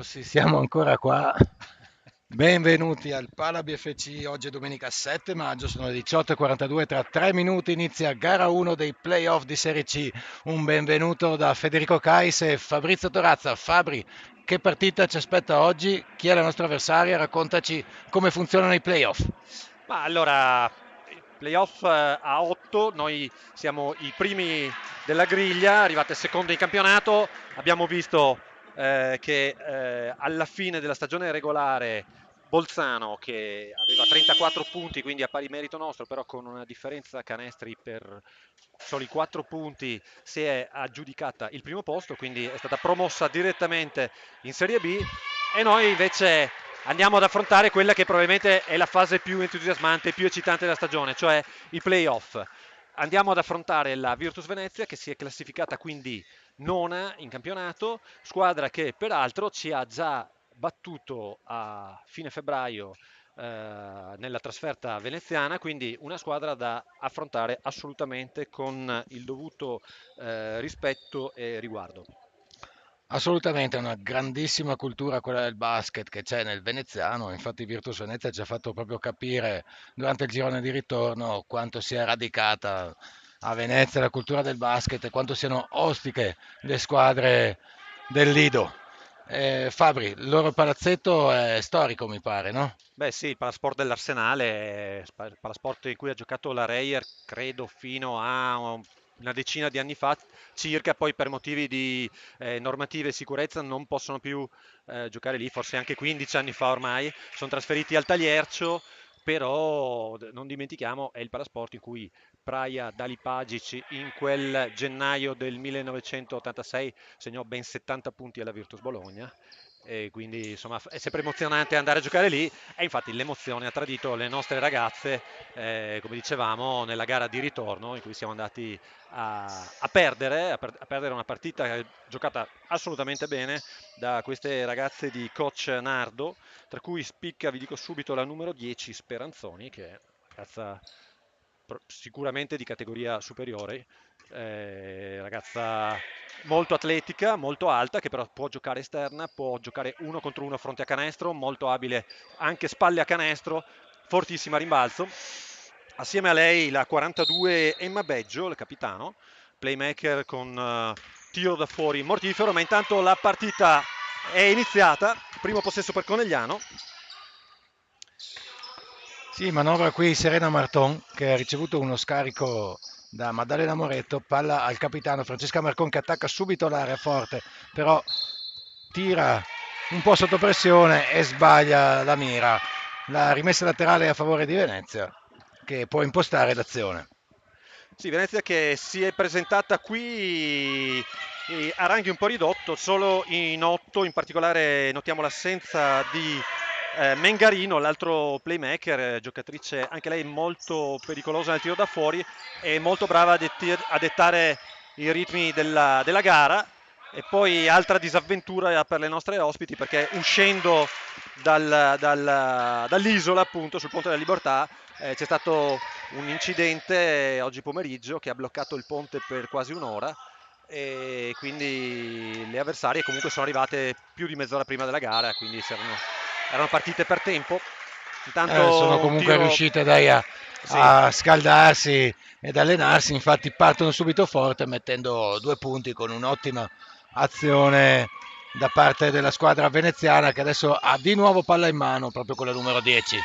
Sì, siamo ancora qua. Benvenuti al Pala BFC. Oggi è domenica 7 maggio, sono le 18:42. Tra 3 minuti inizia gara 1 dei playoff di Serie C. Un benvenuto da Federico Cais e Fabrizio Torazza. Fabri, che partita ci aspetta oggi? Chi è la nostra avversaria? Raccontaci come funzionano i playoff. Ma allora, playoff a 8, noi siamo i primi della griglia, arrivate secondo in campionato, abbiamo visto che alla fine della stagione regolare Bolzano, che aveva 34 punti, quindi a pari merito nostro, però con una differenza canestri per soli 4 punti, si è aggiudicata il primo posto, quindi è stata promossa direttamente in Serie B e noi invece andiamo ad affrontare quella che probabilmente è la fase più entusiasmante, più eccitante della stagione, cioè i playoff. Andiamo ad affrontare la Virtus Venezia che si è classificata quindi nona in campionato, squadra che peraltro ci ha già battuto a fine febbraio nella trasferta veneziana, quindi una squadra da affrontare assolutamente con il dovuto rispetto e riguardo. Assolutamente, è una grandissima cultura quella del basket che c'è nel veneziano, infatti Virtus Venezia ci ha fatto proprio capire durante il girone di ritorno quanto sia radicata a Venezia la cultura del basket e quanto siano ostiche le squadre del Lido. Fabri, il loro palazzetto è storico, mi pare, no? Beh sì, il Palasport dell'Arsenale, il Palasport in cui ha giocato la Reyer, credo fino a una decina di anni fa circa, poi per motivi di normative e sicurezza non possono più giocare lì, forse anche 15 anni fa ormai, sono trasferiti al Tagliercio, però non dimentichiamo è il Palasport in cui Praia Dalipagic in quel gennaio del 1986 segnò ben 70 punti alla Virtus Bologna. E quindi insomma è sempre emozionante andare a giocare lì e infatti l'emozione ha tradito le nostre ragazze, come dicevamo, nella gara di ritorno in cui siamo andati a perdere una partita giocata assolutamente bene da queste ragazze di coach Nardo, tra cui spicca, vi dico subito, la numero 10 Speranzoni, che è una ragazza sicuramente di categoria superiore, ragazza molto atletica, molto alta, che però può giocare esterna, può giocare uno contro uno fronte a canestro, molto abile anche spalle a canestro, fortissima a rimbalzo. Assieme a lei la 42 Emma Beggio, il capitano, playmaker con tiro da fuori mortifero, ma intanto la partita è iniziata, primo possesso per Conegliano. Sì, manovra qui Serena Marton che ha ricevuto uno scarico da Maddalena Moretto, palla al capitano Francesca Marcon che attacca subito l'area forte, però tira un po' sotto pressione e sbaglia la mira. La rimessa laterale è a favore di Venezia che può impostare l'azione. Sì, Venezia che si è presentata qui a ranghi un po' ridotto, solo in 8, in particolare notiamo l'assenza di Mengarino, l'altro playmaker, giocatrice anche lei molto pericolosa nel tiro da fuori e molto brava a dettare i ritmi della gara. E poi altra disavventura per le nostre ospiti, perché uscendo dall'isola, appunto sul Ponte della Libertà, c'è stato un incidente oggi pomeriggio che ha bloccato il ponte per quasi un'ora, e quindi le avversarie comunque sono arrivate più di mezz'ora prima della gara, quindi erano partite per tempo. Sono Intanto un comunque tiro, riuscite dai, sì. a scaldarsi ed allenarsi, infatti partono subito forte mettendo 2 punti con un'ottima azione da parte della squadra veneziana, che adesso ha di nuovo palla in mano proprio con la numero 10.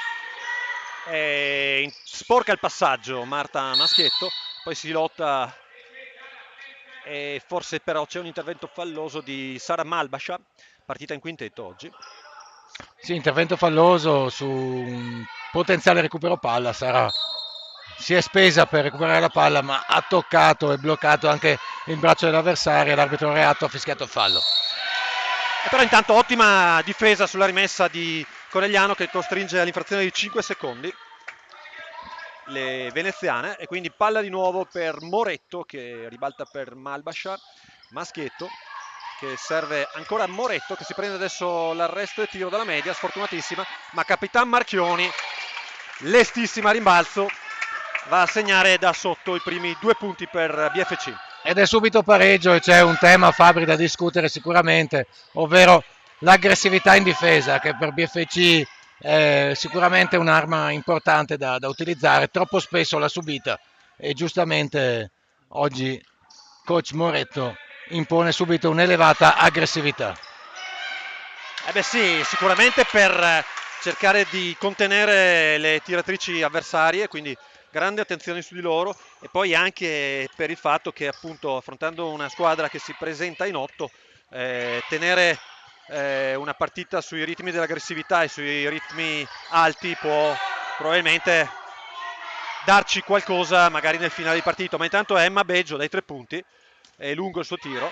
Sporca il passaggio Marta Maschietto, poi si lotta e forse però c'è un intervento falloso di Sara Malbascia, partita in quintetto oggi. Sì, intervento falloso su un potenziale recupero palla. Sara si è spesa per recuperare la palla, ma ha toccato e bloccato anche il braccio dell'avversario. L'arbitro reatto ha fischiato il fallo. Però intanto ottima difesa sulla rimessa di Conegliano, che costringe all'infrazione di 5 secondi le veneziane, e quindi palla di nuovo per Moretto che ribalta per Malbascia. Maschietto che serve ancora a Moretto, che si prende adesso l'arresto e tiro dalla media, sfortunatissima, ma Capitan Marchioni, lestissima a rimbalzo, va a segnare da sotto i primi 2 punti per BFC. Ed è subito pareggio e c'è un tema, Fabri, da discutere sicuramente, ovvero l'aggressività in difesa, che per BFC è sicuramente un'arma importante da utilizzare. Troppo spesso l'ha subita e giustamente oggi coach Moretto impone subito un'elevata aggressività. Beh sì, sicuramente per cercare di contenere le tiratrici avversarie, quindi grande attenzione su di loro, e poi anche per il fatto che appunto affrontando una squadra che si presenta in 8, tenere una partita sui ritmi dell'aggressività e sui ritmi alti può probabilmente darci qualcosa magari nel finale di partita. Ma intanto Emma Beggio dai 3 punti, è lungo il suo tiro,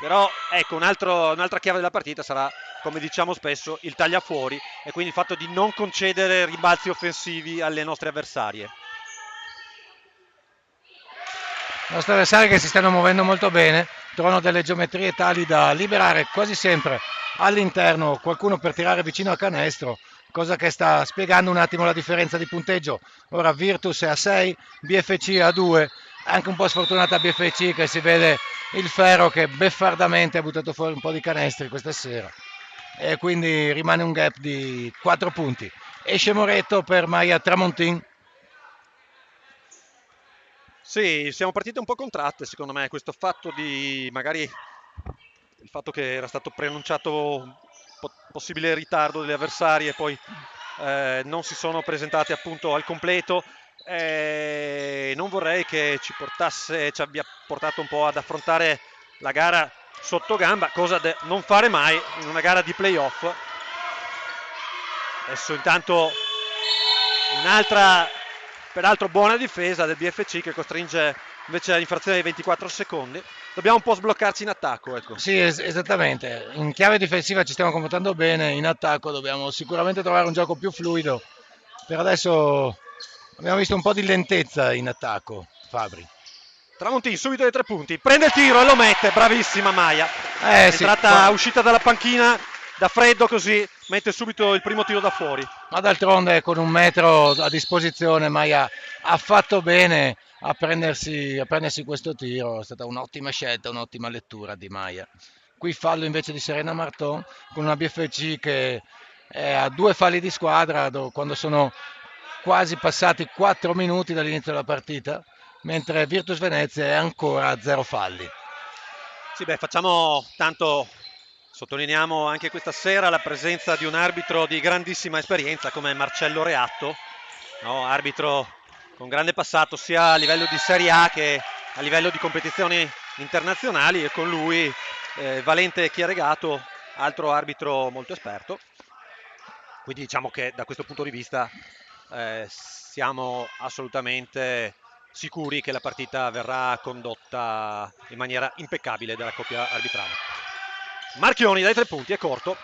però ecco un'altra chiave della partita sarà, come diciamo spesso, il tagliafuori, e quindi il fatto di non concedere rimbalzi offensivi alle nostre avversarie. I nostri avversari, che si stanno muovendo molto bene, trovano delle geometrie tali da liberare quasi sempre all'interno qualcuno per tirare vicino al canestro, cosa che sta spiegando un attimo la differenza di punteggio. Ora Virtus è a 6, BFC a 2, anche un po' sfortunata BFC, che si vede il Ferro che beffardamente ha buttato fuori un po' di canestri questa sera, e quindi rimane un gap di 4 punti. Esce Moretto per Maia Tramontin. Sì, siamo partite un po' contratte secondo me, questo fatto di magari il fatto che era stato preannunciato possibile ritardo delle avversarie e poi non si sono presentate appunto al completo. Non vorrei che ci abbia portato un po' ad affrontare la gara sotto gamba, cosa da non fare mai in una gara di playoff. Adesso intanto un'altra, peraltro buona difesa del BFC, che costringe invece all'infrazione dei 24 secondi. Dobbiamo un po' sbloccarci in attacco, ecco. Sì, esattamente. In chiave difensiva ci stiamo comportando bene, in attacco dobbiamo sicuramente trovare un gioco più fluido. Per adesso abbiamo visto un po' di lentezza in attacco, Fabri. Tramontin subito dai 3 punti, prende il tiro e lo mette, bravissima Maia. Sì, Entrata, uscita dalla panchina da freddo, così mette subito il primo tiro da fuori. ma d'altronde con 1 metro a disposizione Maia ha fatto bene a prendersi questo tiro. È stata un'ottima scelta, un'ottima lettura di Maia. Qui fallo invece di Serena Marton, con una BFC che è a 2 falli di squadra quando sono quasi passati 4 minuti dall'inizio della partita, mentre Virtus Venezia è ancora a 0 falli. Sì, beh, sottolineiamo anche questa sera la presenza di un arbitro di grandissima esperienza come Marcello Reatto, no? Arbitro con grande passato sia a livello di Serie A che a livello di competizioni internazionali, e con lui Valente Chiaregato, altro arbitro molto esperto. Quindi diciamo che da questo punto di vista siamo assolutamente sicuri che la partita verrà condotta in maniera impeccabile dalla coppia arbitrale. Marchioni dai 3 punti, è corto.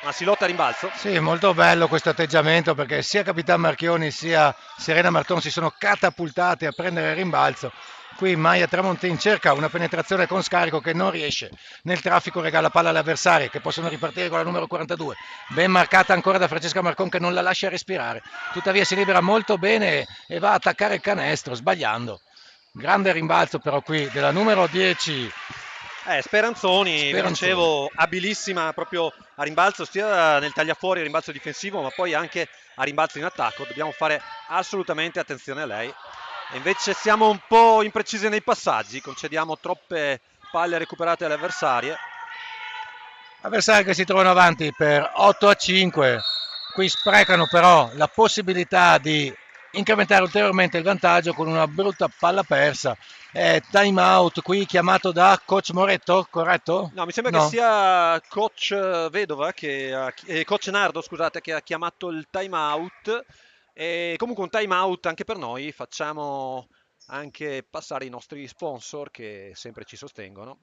ma si lotta a rimbalzo. Sì, molto bello questo atteggiamento perché sia Capitan Marchioni sia Serena Marton si sono catapultate a prendere il rimbalzo. Qui Maya Tramontin cerca una penetrazione con scarico che non riesce. Nel traffico regala palla alle avversarie che possono ripartire con la numero 42. Ben marcata ancora da Francesca Marcon che non la lascia respirare. Tuttavia si libera molto bene e va a attaccare il canestro sbagliando. Grande rimbalzo però qui della numero 10 Speranzoni, vi Speranzoni. dicevo, abilissima proprio a rimbalzo, sia nel tagliafuori, a rimbalzo difensivo, ma poi anche a rimbalzo in attacco. Dobbiamo fare assolutamente attenzione a lei. E invece siamo un po' imprecisi nei passaggi, concediamo troppe palle recuperate alle avversarie. Avversari che si trovano avanti per 8-5, qui sprecano però la possibilità di incrementare ulteriormente il vantaggio con una brutta palla persa. Time out qui chiamato da coach Moretto, corretto? No, mi sembra che No. sia coach Vedova, coach Nardo, scusate, che ha chiamato il time out. E comunque un time out anche per noi, facciamo anche passare i nostri sponsor che sempre ci sostengono.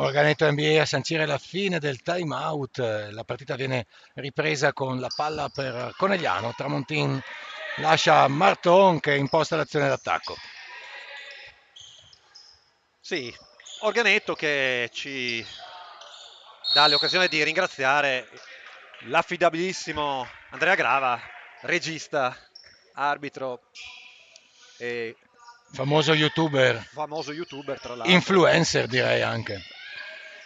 Organetto NBA a sancire la fine del time out, la partita viene ripresa con la palla per Conegliano, Tramontin lascia Marton che imposta l'azione d'attacco. Sì, Organetto che ci dà l'occasione di ringraziare l'affidabilissimo Andrea Grava, regista, arbitro e Famoso youtuber, famoso youtuber tra l'altro. influencer direi anche.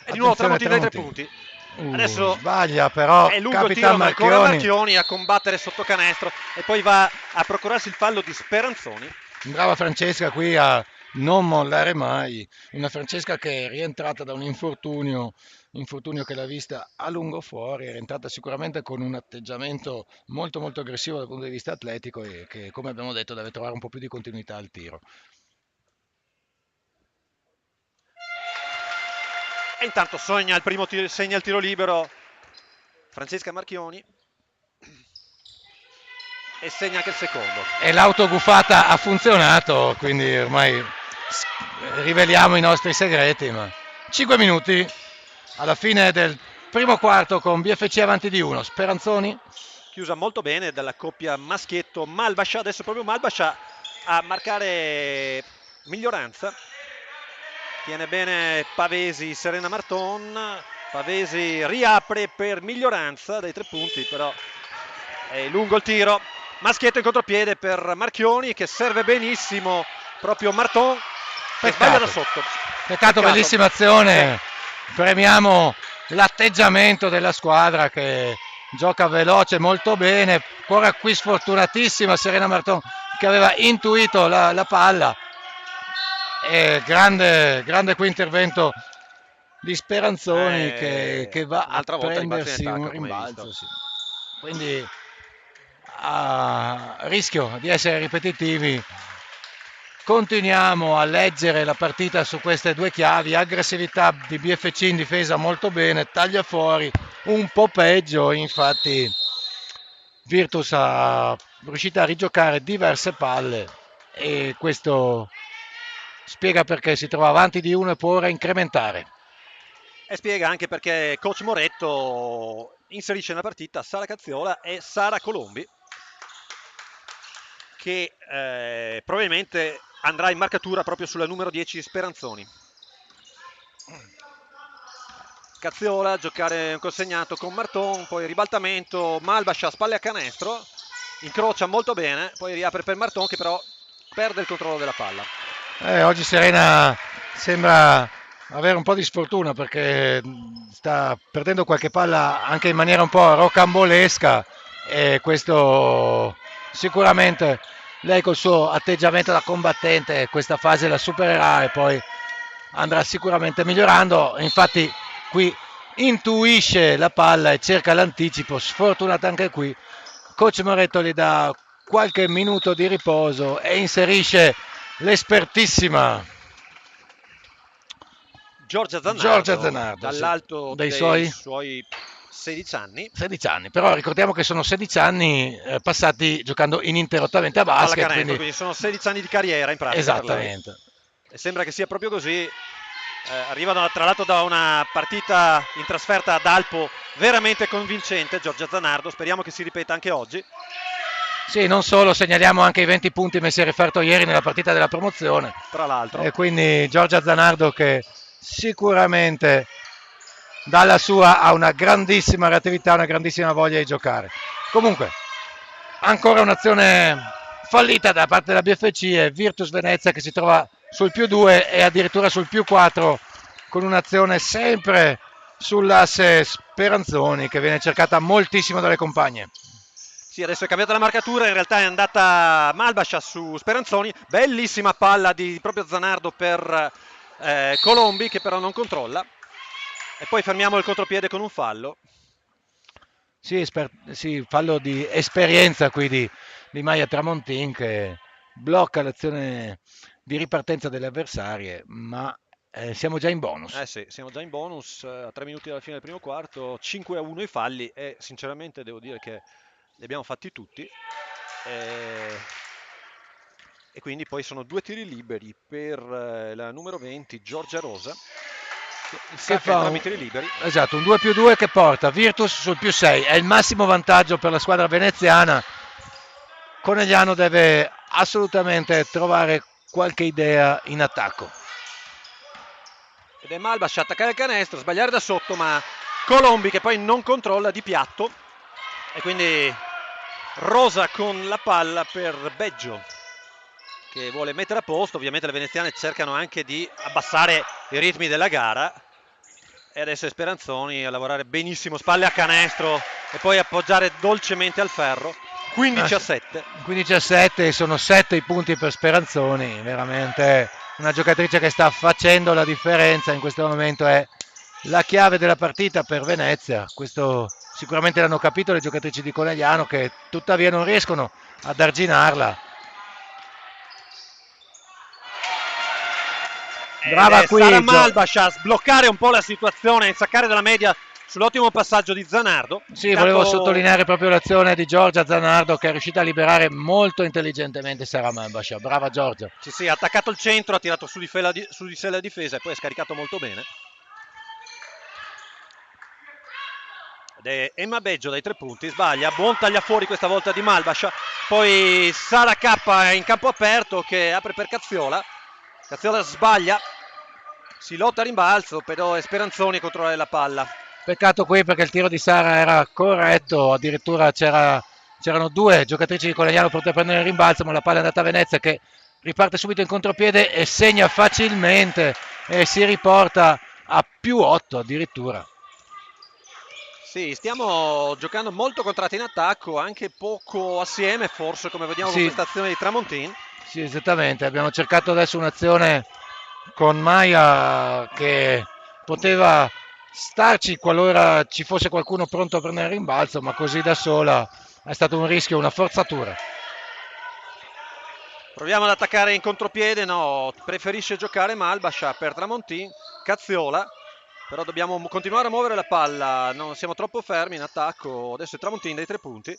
E di nuovo Attenzione Tramontin dai 3 Tramontin. punti. Adesso Sbaglia però è lungo il tiro, Capitan ma ancora Marchioni. Marchioni a combattere sotto canestro e poi va a procurarsi il fallo di Speranzoni. Brava Francesca qui a non mollare mai, una Francesca che è rientrata da un infortunio che l'ha vista a lungo fuori, è rientrata sicuramente con un atteggiamento molto molto aggressivo dal punto di vista atletico e che come abbiamo detto deve trovare un po' più di continuità al tiro. E intanto segna il tiro libero Francesca Marchioni e segna anche il secondo. E l'autogufata ha funzionato, quindi ormai riveliamo i nostri segreti, ma 5 minuti alla fine del primo quarto con BFC avanti di 1. Speranzoni Chiusa molto bene dalla coppia maschietto Malbascia, adesso proprio Malbascia a marcare Miglioranza. Tiene bene Pavesi, Serena Marton. Pavesi riapre per Miglioranza dai 3 punti, però è lungo il tiro. Maschietto in contropiede per Marchioni che serve benissimo proprio Marton che sbaglia da sotto. Peccato, bellissima azione. Premiamo l'atteggiamento della squadra che gioca veloce molto bene. Ancora qui sfortunatissima Serena Marton che aveva intuito la palla. E grande qui intervento di Speranzoni che va a prendersi un rimbalzo. Sì. Quindi a rischio di essere ripetitivi, continuiamo a leggere la partita su queste due chiavi. Aggressività di BFC in difesa molto bene, taglia fuori un po' peggio, infatti Virtus è riuscita a rigiocare diverse palle e questo spiega perché si trova avanti di 1 e può ora incrementare. E spiega anche perché coach Moretto inserisce nella partita Sara Cazziola e Sara Colombi, che probabilmente andrà in marcatura proprio sulla numero 10 Speranzoni. Cazziola, giocare un consegnato con Marton, poi ribaltamento, Malbascia spalle a canestro, incrocia molto bene, poi riapre per Marton che però perde il controllo della palla. Oggi Serena sembra avere un po' di sfortuna perché sta perdendo qualche palla anche in maniera un po' rocambolesca e questo sicuramente lei col suo atteggiamento da combattente questa fase la supererà e poi andrà sicuramente migliorando. Infatti qui intuisce la palla e cerca l'anticipo, sfortunata anche qui. Coach Moretto gli dà qualche minuto di riposo e inserisce l'espertissima Giorgia Giorgia Zanardo, Zanardo, sì, dall'alto dei dei suoi suoi 16 anni, 16 anni, però ricordiamo che sono 16 anni passati giocando ininterrottamente a a basket, pallacanestro, quindi quindi sono 16 anni di carriera in pratica per lei. esattamente. E sembra che sia proprio così. Arrivano tra l'altro da una partita in trasferta ad Alpo veramente convincente, Giorgia Zanardo, speriamo che si ripeta anche oggi. Sì, non solo, segnaliamo anche i 20 punti messi a referto ieri nella partita della promozione. Tra l'altro, E quindi Giorgia Zanardo che sicuramente dalla sua ha una grandissima reattività, una grandissima voglia di giocare. Comunque, ancora un'azione fallita da parte della BFC e Virtus Venezia che si trova sul più 2 e addirittura sul più 4 con un'azione sempre sull'asse Speranzoni che viene cercata moltissimo dalle compagne. sì, adesso è cambiata la marcatura, in realtà è andata Malbascia su Speranzoni, bellissima palla di proprio Zanardo per Colombi che però non controlla. E poi fermiamo il contropiede con un fallo. Sì, sì, fallo di esperienza qui di Maia Tramontin che blocca l'azione di ripartenza delle avversarie, ma siamo già in bonus. Eh sì, siamo già in bonus, a 3 minuti dalla fine del primo quarto, 5-1 i falli e sinceramente devo dire che li abbiamo fatti tutti. E, e quindi poi sono due tiri liberi per la numero 20, Giorgia Rosa, che Che insacca fa entrambi i tiri liberi. esatto, un 2 più 2 che porta Virtus sul più 6. È il massimo vantaggio per la squadra veneziana. Conegliano deve assolutamente trovare qualche idea in attacco. Ed è Malbas a attaccare il canestro, sbagliare da sotto, ma Colombi che poi non controlla di piatto. E quindi Rosa con la palla per Beggio, che vuole mettere a posto. Ovviamente le veneziane cercano anche di abbassare i ritmi della gara. E adesso è Speranzoni a lavorare benissimo, spalle a canestro e poi appoggiare dolcemente al ferro. 15 a 7. 15 a 7, sono 7 i punti per Speranzoni, veramente una giocatrice che sta facendo la differenza in questo momento, è la chiave della partita per Venezia. Questo sicuramente l'hanno capito le giocatrici di Conegliano che tuttavia non riescono ad arginarla. Ed Brava è Sara qui Malbas a sbloccare un po' la situazione, a insaccare dalla media sull'ottimo passaggio di Zanardo. Sì, volevo Intanto sottolineare proprio l'azione di Giorgia Zanardo che è riuscita a liberare molto intelligentemente Sara Mambascia. Brava Giorgia. sì, sì, ha attaccato il centro, ha tirato su di sé la difesa e poi ha scaricato molto bene. Ed è Emma Beggio dai 3 punti, sbaglia, buon taglia fuori questa volta di Malbascia. Poi Sara K in campo aperto che apre per Cazziola. Cazziola sbaglia, si lotta a rimbalzo, però è Speranzoni a controllare la palla. Peccato qui perché il tiro di Sara era corretto, addirittura c'erano due giocatrici di Conegliano per poter prendere il rimbalzo, ma la palla è andata a Venezia che riparte subito in contropiede e segna facilmente e si riporta a più 8 addirittura. Sì, stiamo giocando molto contratti in attacco, anche poco assieme, forse come vediamo con Sì, questa azione di Tramontin. sì, esattamente. Abbiamo cercato adesso un'azione con Maia che poteva starci qualora ci fosse qualcuno pronto a prendere il rimbalzo, ma così da sola è stato un rischio, una forzatura. Proviamo ad attaccare in contropiede, no, preferisce giocare Malbascia per Tramontin, Cazziola, però dobbiamo continuare a muovere la palla, non siamo troppo fermi in attacco, adesso è Tramontin dai 3 punti.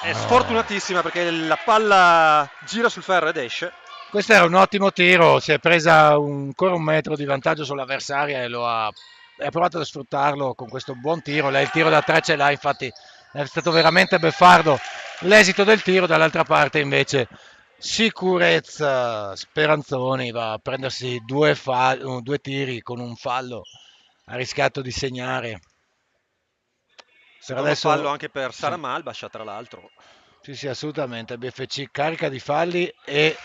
È sfortunatissima perché la palla gira sul ferro ed esce. Questo era un ottimo tiro, si è presa ancora un metro di vantaggio sull'avversaria e ha provato a sfruttarlo con questo buon tiro. Lei il tiro da 3 ce l'ha, infatti è stato veramente beffardo l'esito del tiro. Dall'altra parte invece sicurezza, Speranzoni va a prendersi due tiri con un fallo, ha rischiato di segnare. Per Secondo fallo adesso anche per Sara sì, Malbascia, tra l'altro. sì, sì, assolutamente. BFC carica di falli e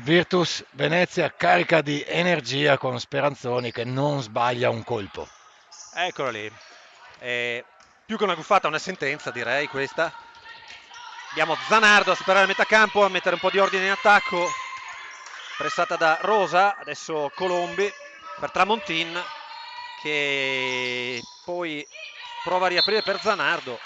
Virtus Venezia carica di energia con Speranzoni che non sbaglia un colpo. Eccolo lì. Più che una guffata, una sentenza, direi questa. Abbiamo Zanardo a superare il metacampo, a mettere un po' di ordine in attacco. Pressata da Rosa, adesso Colombi per Tramontin, che poi prova a riaprire per Zanardo.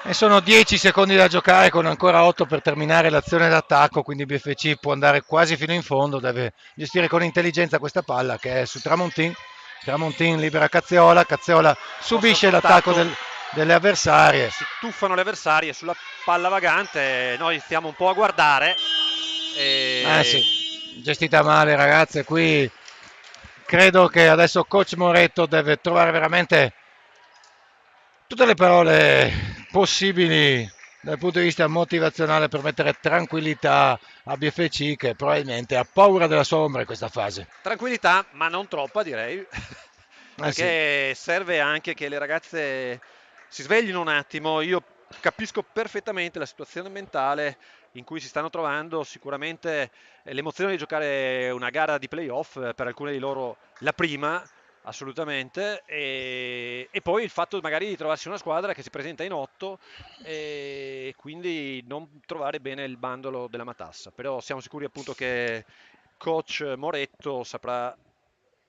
E sono 10 secondi da giocare con ancora 8 per terminare l'azione d'attacco, quindi BFC può andare quasi fino in fondo, deve gestire con intelligenza questa palla che è su Tramontin. Tramontin libera Cazzeola, Cazzeola subisce l'attacco delle avversarie. Si tuffano le avversarie sulla palla vagante, noi stiamo un po' a guardare. Sì, gestita male ragazze, qui credo che adesso coach Moretto deve trovare veramente tutte le parole possibili dal punto di vista motivazionale per mettere tranquillità a BFC che probabilmente ha paura della sua ombra in questa fase. Tranquillità, ma non troppa direi, perché Sì. serve anche che le ragazze si sveglino un attimo. Io capisco perfettamente la situazione mentale in cui si stanno trovando, sicuramente l'emozione di giocare una gara di playoff, per alcune di loro la prima, assolutamente, e poi il fatto magari di trovarsi una squadra che si presenta in 8 e quindi non trovare bene il bandolo della matassa, però siamo sicuri appunto che coach Moretto saprà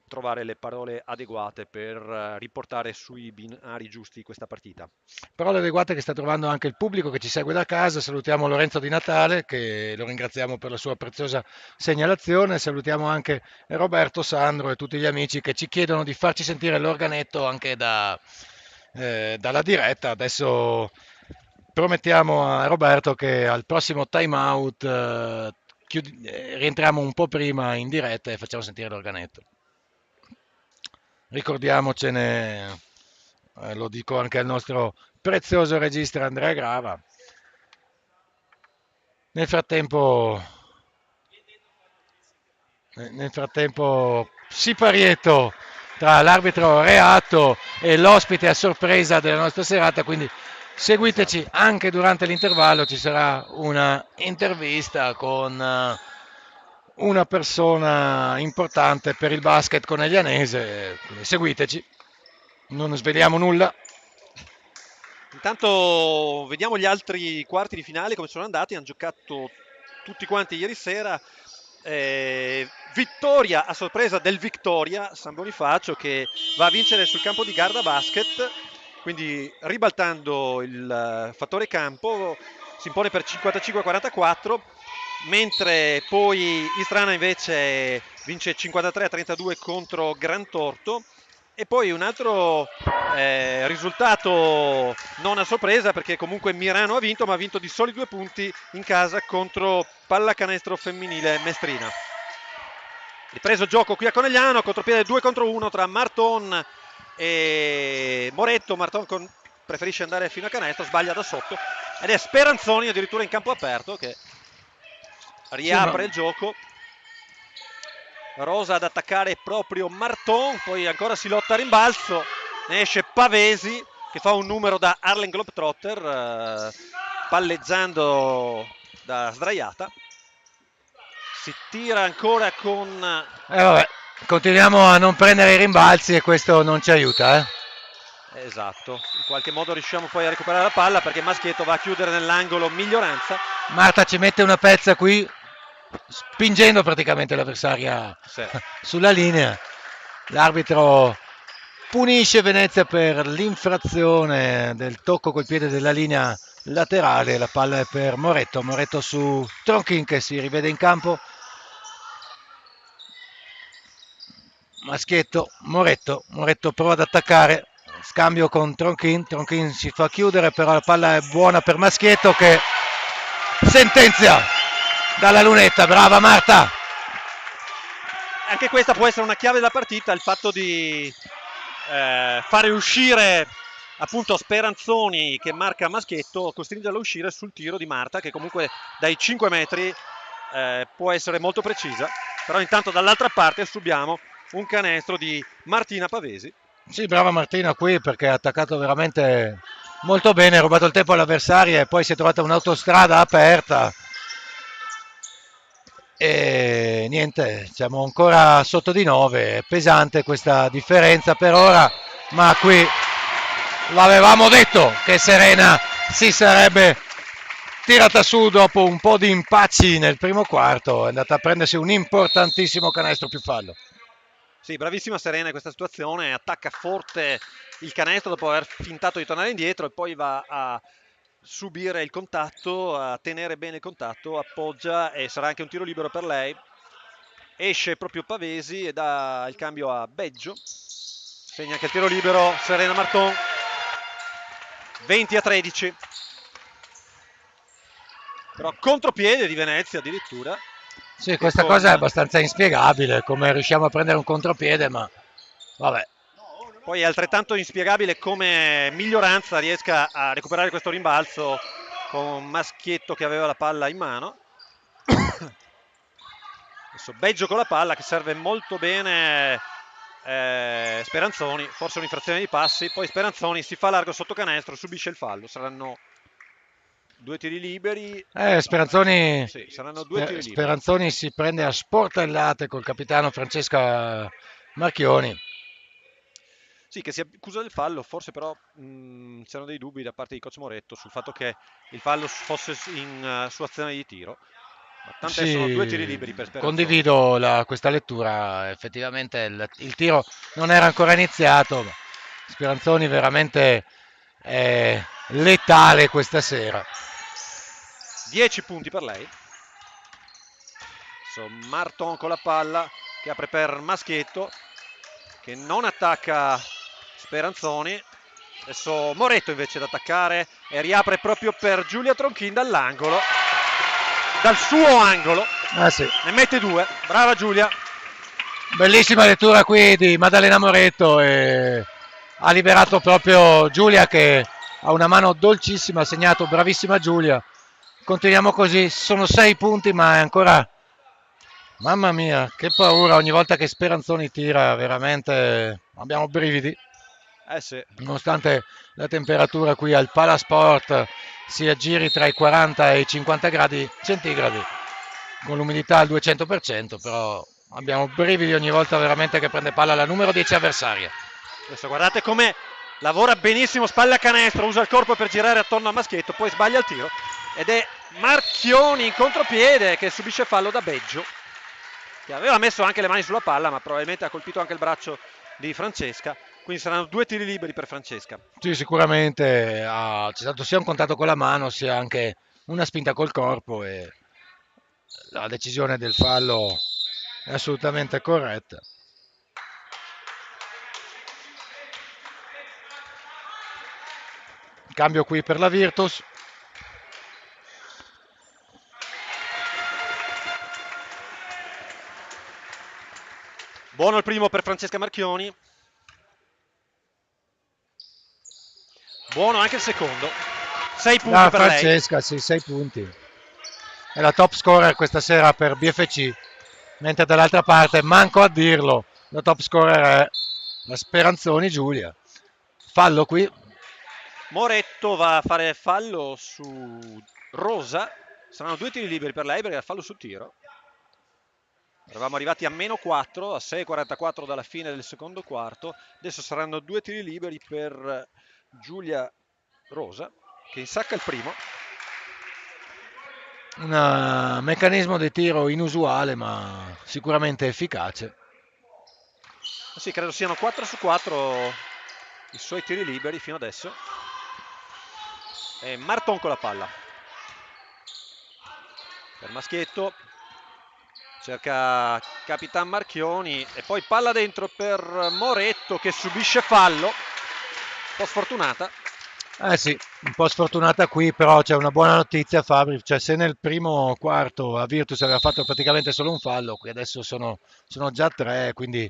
trovare le parole adeguate per riportare sui binari giusti questa partita. Parole adeguate che sta trovando anche il pubblico che ci segue da casa. Salutiamo Lorenzo Di Natale, che lo ringraziamo per la sua preziosa segnalazione. Salutiamo anche Roberto, Sandro e tutti gli amici che ci chiedono di farci sentire l'organetto anche dalla diretta. Adesso promettiamo a Roberto che al prossimo time out rientriamo un po' prima in diretta e facciamo sentire l'organetto. Ricordiamocene, lo dico anche al nostro prezioso regista Andrea Grava. Nel frattempo, siparietto tra l'arbitro Reatto e l'ospite a sorpresa della nostra serata, quindi seguiteci anche durante l'intervallo, ci sarà una intervista con una persona importante per il basket coneglianese, quindi seguiteci, non sveliamo nulla. Intanto vediamo gli altri quarti di finale come sono andati, hanno giocato tutti quanti ieri sera. Vittoria a sorpresa del Victoria San Bonifacio che va a vincere sul campo di Garda Basket, quindi ribaltando il fattore campo si impone per 55-44, mentre poi Istrana invece vince 53-32 contro Gran Torto. E poi un altro risultato non a sorpresa, perché comunque Mirano ha vinto, ma ha vinto di soli 2 punti in casa contro Pallacanestro Femminile Mestrina. Ripreso gioco qui a Conegliano, contropiede 2 contro 1 tra Marton e Moretto. Marton preferisce andare fino a canestro, sbaglia da sotto ed è Speranzoni addirittura in campo aperto che riapre il gioco. Rosa ad attaccare proprio Marton, poi ancora si lotta a rimbalzo, ne esce Pavesi che fa un numero da Harlem Globetrotter, palleggiando da sdraiata. Si tira ancora con... Vabbè, continuiamo a non prendere i rimbalzi e questo non ci aiuta. Esatto, in qualche modo riusciamo poi a recuperare la palla perché Maschietto va a chiudere nell'angolo Miglioranza. Marta ci mette una pezza qui, spingendo praticamente l'avversaria sulla linea. L'arbitro punisce Venezia per l'infrazione del tocco col piede della linea laterale. La palla è per Moretto. Moretto su Tronchin che si rivede in campo. Maschietto, Moretto prova ad attaccare, scambio con Tronchin si fa chiudere, però la palla è buona per Maschietto che sentenzia dalla lunetta. Brava Marta! Anche questa può essere una chiave della partita, il fatto di fare uscire appunto Speranzoni che marca Maschietto, costringerlo a uscire sul tiro di Marta che comunque dai 5 metri può essere molto precisa, però intanto dall'altra parte subiamo un canestro di Martina Pavesi. Sì, brava Martina qui perché ha attaccato veramente molto bene, ha rubato il tempo all'avversaria e poi si è trovata un'autostrada aperta. e niente, siamo ancora sotto di 9, è pesante questa differenza per ora, ma qui l'avevamo detto che Serena si sarebbe tirata su dopo un po' di impacci nel primo quarto, è andata a prendersi un importantissimo canestro più fallo. Sì, bravissima Serena in questa situazione, attacca forte il canestro dopo aver fintato di tornare indietro e poi va a subire il contatto, a tenere bene il contatto, appoggia e sarà anche un tiro libero per lei. Esce proprio Pavesi e dà il cambio a Beggio. Segna anche il tiro libero Serena Marton. 20-13. Però contropiede di Venezia addirittura. Sì, Che questa cosa è con... abbastanza inspiegabile, come riusciamo a prendere un contropiede, ma vabbè. Poi è altrettanto inspiegabile come Miglioranza riesca a recuperare questo rimbalzo con Maschietto che aveva la palla in mano. Adesso Beggio con la palla che serve molto bene Speranzoni, forse un'infrazione di passi, poi Speranzoni si fa largo sotto canestro, subisce il fallo, saranno due tiri liberi. Speranzoni, Sì, saranno due tiri liberi. Speranzoni si prende a sportellate col capitano Francesca Marchioni. Sì, che si accusa del fallo, forse però c'erano dei dubbi da parte di coach Moretto sul fatto che il fallo fosse su azione di tiro. Ma tant'è, sono due tiri Sì, liberi per Speranzoni. condivido questa lettura, effettivamente il tiro non era ancora iniziato, ma Speranzoni veramente è letale questa sera. 10 punti per lei. Adesso Marton con la palla che apre per Maschietto che non attacca Speranzoni. Adesso Moretto invece ad attaccare e riapre proprio per Giulia Tronchin dall'angolo, dal suo angolo. Ah sì. Ne mette due. Brava Giulia. Bellissima lettura qui di Maddalena Moretto e ha liberato proprio Giulia che ha una mano dolcissima, ha segnato, bravissima Giulia. Continuiamo così, sono 6 punti ma è ancora... Mamma mia, che paura ogni volta che Speranzoni tira, veramente abbiamo brividi, Eh sì. nonostante la temperatura qui al Palasport si aggiri tra i 40 e i 50 gradi centigradi, con l'umidità al 200%, però abbiamo brividi ogni volta veramente che prende palla la numero 10 avversaria. Adesso guardate come lavora benissimo, spalle a canestro, usa il corpo per girare attorno a Maschietto, poi sbaglia il tiro. Ed è Marchioni in contropiede che subisce fallo da Beggio, che aveva messo anche le mani sulla palla, ma probabilmente ha colpito anche il braccio di Francesca. Quindi saranno due tiri liberi per Francesca. Sì, sicuramente c'è stato sia un contatto con la mano sia anche una spinta col corpo e la decisione del fallo è assolutamente corretta. Cambio qui per la Virtus. Buono il primo per Francesca Marchioni. Buono anche il secondo. 6 punti Da per lei. Francesca, sì, 6 punti. È la top scorer questa sera per BFC, mentre dall'altra parte, manco a dirlo, la top scorer è la Speranzoni Giulia. Fallo qui. Moretto va a fare fallo su Rosa. Saranno due tiri liberi per lei perché ha fallo su tiro. Eravamo arrivati a meno 4, a 6,44 dalla fine del secondo quarto. Adesso saranno due tiri liberi per Giulia Rosa, che insacca il primo. Un meccanismo di tiro inusuale ma sicuramente efficace. Sì, credo siano 4 su 4 i suoi tiri liberi fino adesso. E Marton con la palla. Per Maschietto. Cerca Capitan Marchioni e poi palla dentro per Moretto che subisce fallo. Un po' sfortunata. Eh sì, un po' sfortunata qui, però c'è una buona notizia Fabri, cioè se nel primo quarto a Virtus aveva fatto praticamente solo un fallo, qui adesso sono già tre, quindi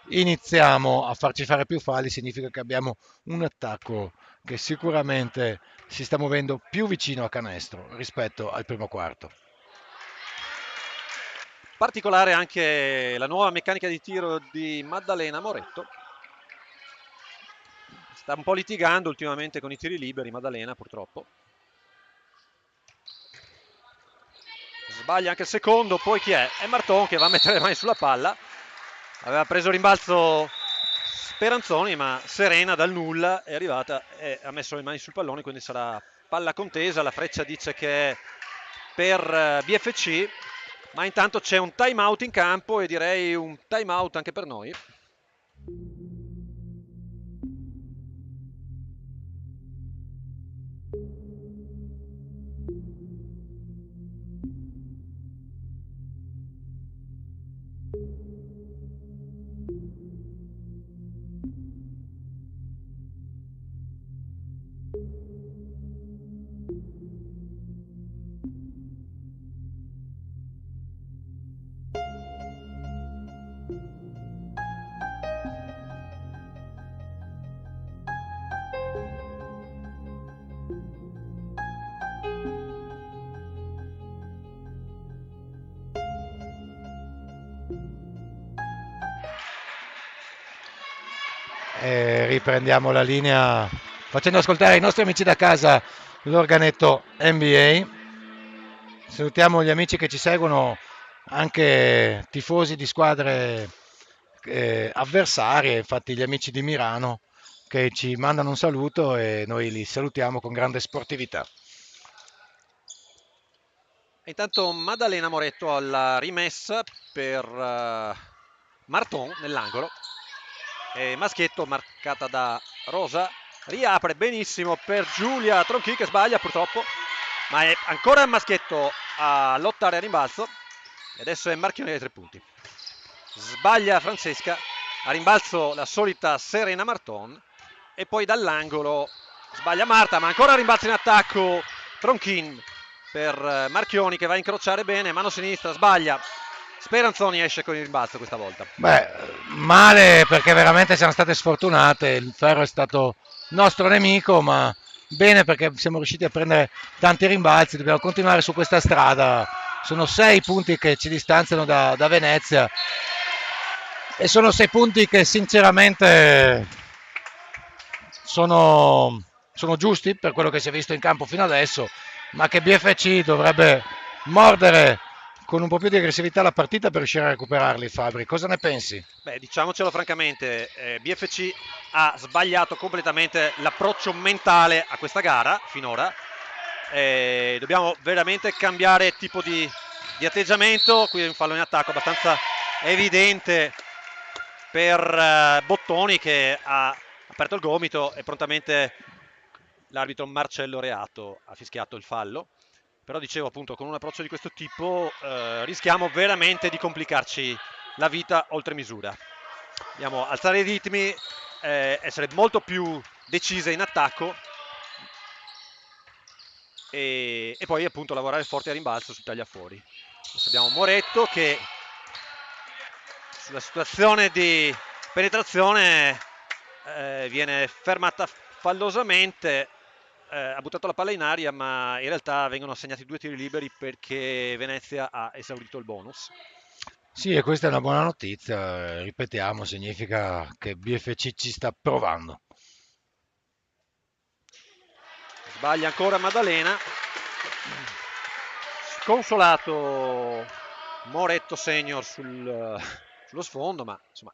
iniziamo a farci fare più falli, significa che abbiamo un attacco che sicuramente si sta muovendo più vicino a canestro rispetto al primo quarto. Particolare anche la nuova meccanica di tiro di Maddalena Moretto. Sta un po' litigando ultimamente con i tiri liberi Maddalena purtroppo. sbaglia anche il secondo, poi chi è? È Marton che va a mettere le mani sulla palla, aveva preso rimbalzo Speranzoni, ma Serena dal nulla è arrivata e ha messo le mani sul pallone, quindi sarà palla contesa. La freccia dice che è per BFC, ma intanto c'è un time out in campo e direi un time out anche per noi. E riprendiamo la linea facendo ascoltare ai nostri amici da casa l'organetto NBA. Salutiamo gli amici che ci seguono, anche tifosi di squadre avversarie, infatti gli amici di Milano che ci mandano un saluto e noi li salutiamo con grande sportività. Intanto Maddalena Moretto alla rimessa per Marton nell'angolo. E Maschietto marcata da Rosa. Riapre benissimo per Giulia Tronchi che sbaglia purtroppo. Ma è ancora Maschietto a lottare a rimbalzo. E adesso è Marchioni dai 3 punti. Sbaglia Francesca. A rimbalzo la solita Serena Marton. E poi dall'angolo sbaglia Marta, ma ancora rimbalzo in attacco Tronchin per Marchioni che va a incrociare bene, mano sinistra, sbaglia. Speranzoni esce con il rimbalzo questa volta. Beh, male perché veramente siamo state sfortunate, il ferro è stato nostro nemico, ma bene perché siamo riusciti a prendere tanti rimbalzi, dobbiamo continuare su questa strada. Sono 6 punti che ci distanziano da Venezia e sono 6 punti che sinceramente sono giusti per quello che si è visto in campo fino adesso, ma che BFC dovrebbe mordere con un po' più di aggressività la partita per riuscire a recuperarli. Fabri, cosa ne pensi? Beh, diciamocelo francamente, BFC ha sbagliato completamente l'approccio mentale a questa gara finora. Dobbiamo veramente cambiare tipo di atteggiamento. Qui è un fallo in attacco abbastanza evidente per Bottoni che ha aperto il gomito e prontamente l'arbitro Marcello Reato ha fischiato il fallo. Però dicevo appunto, con un approccio di questo tipo rischiamo veramente di complicarci la vita oltre misura. Dobbiamo alzare i ritmi, essere molto più decise in attacco e poi appunto lavorare forte a rimbalzo sui tagliafuori. Adesso abbiamo Moretto che sulla situazione di penetrazione viene fermata fallosamente, ha buttato la palla in aria, ma in realtà vengono assegnati 2 tiri liberi perché Venezia ha esaurito il bonus. Sì, e questa è una buona notizia, ripetiamo, significa che BFC ci sta provando. Sbaglia ancora Maddalena. Sconsolato Moretto senior sullo sfondo, ma insomma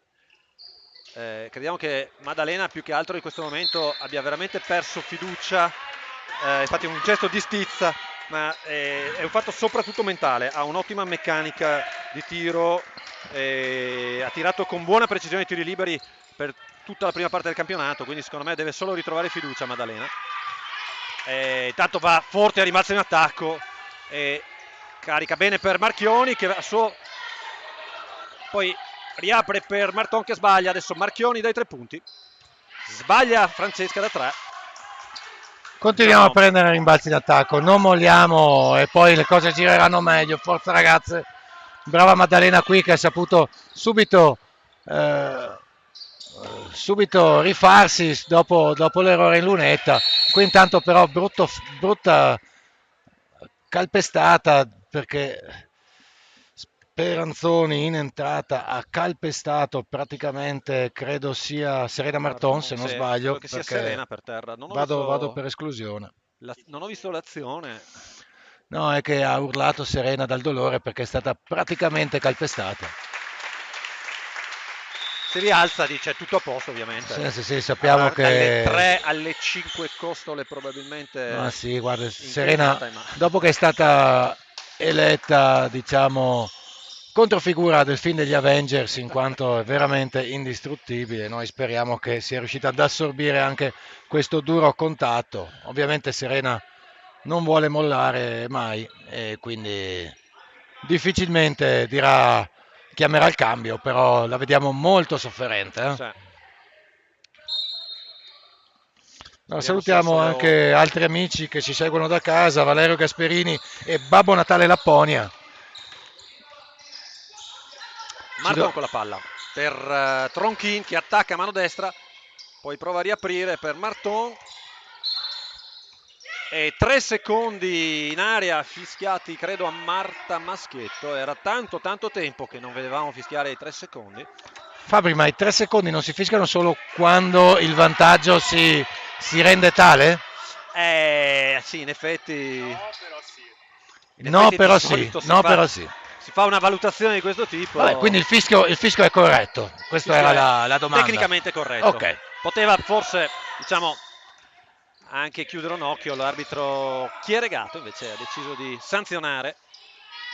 crediamo che Maddalena più che altro in questo momento abbia veramente perso fiducia, infatti è un gesto di stizza, ma è un fatto soprattutto mentale, ha un'ottima meccanica di tiro, ha tirato con buona precisione i tiri liberi per tutta la prima parte del campionato, quindi secondo me deve solo ritrovare fiducia Maddalena. Intanto va forte a rimbalzo in attacco e carica bene per Marchioni che poi riapre per Marton che sbaglia. Adesso Marchioni dai 3 punti, sbaglia Francesca da 3. Continuiamo a prendere rimbalzi d'attacco, non molliamo e poi le cose gireranno meglio. Forza ragazze, brava Maddalena qui che ha saputo subito rifarsi dopo l'errore in lunetta. Qui intanto però brutta calpestata perché Speranzoni in entrata ha calpestato praticamente, credo sia Serena Marton se non Sì, sbaglio, credo che sia perché Serena per terra. vado per esclusione. Non ho visto l'azione. No, è che ha urlato Serena dal dolore perché è stata praticamente calpestata. Si rialza, dice tutto a posto ovviamente. Sì, sì, sì, sappiamo Avrà dalle che... 3 alle 5 costole Ma probabilmente sì, guarda, Serena, inclinata, ma dopo che è stata eletta, diciamo, controfigura del film degli Avengers, in quanto è veramente indistruttibile, noi speriamo che sia riuscita ad assorbire anche questo duro contatto. Ovviamente Serena non vuole mollare mai e quindi difficilmente dirà, chiamerà il cambio, però la vediamo molto sofferente. cioè, No, vediamo se salutiamo solo anche altri amici che ci seguono da casa, Valerio Gasperini e Babbo Natale Lapponia. Ci do- Marton con la palla per Tronchin che attacca a mano destra, poi prova a riaprire per Marton e 3 secondi in area fischiati credo a Marta Maschietto. Era tanto tanto tempo che non vedevamo fischiare i 3 secondi. Fabri, ma i 3 secondi non si fischiano solo quando il vantaggio si rende tale? Sì, in effetti, in No, effetti di però sì, solito no, però sì. si fa una valutazione di questo Vabbè, quindi tipo. il fischio è corretto. Il Questa fischio era è la domanda. tecnicamente corretto. Ok. Poteva forse, diciamo, anche chiudere un occhio l'arbitro Chieregato, invece ha deciso di sanzionare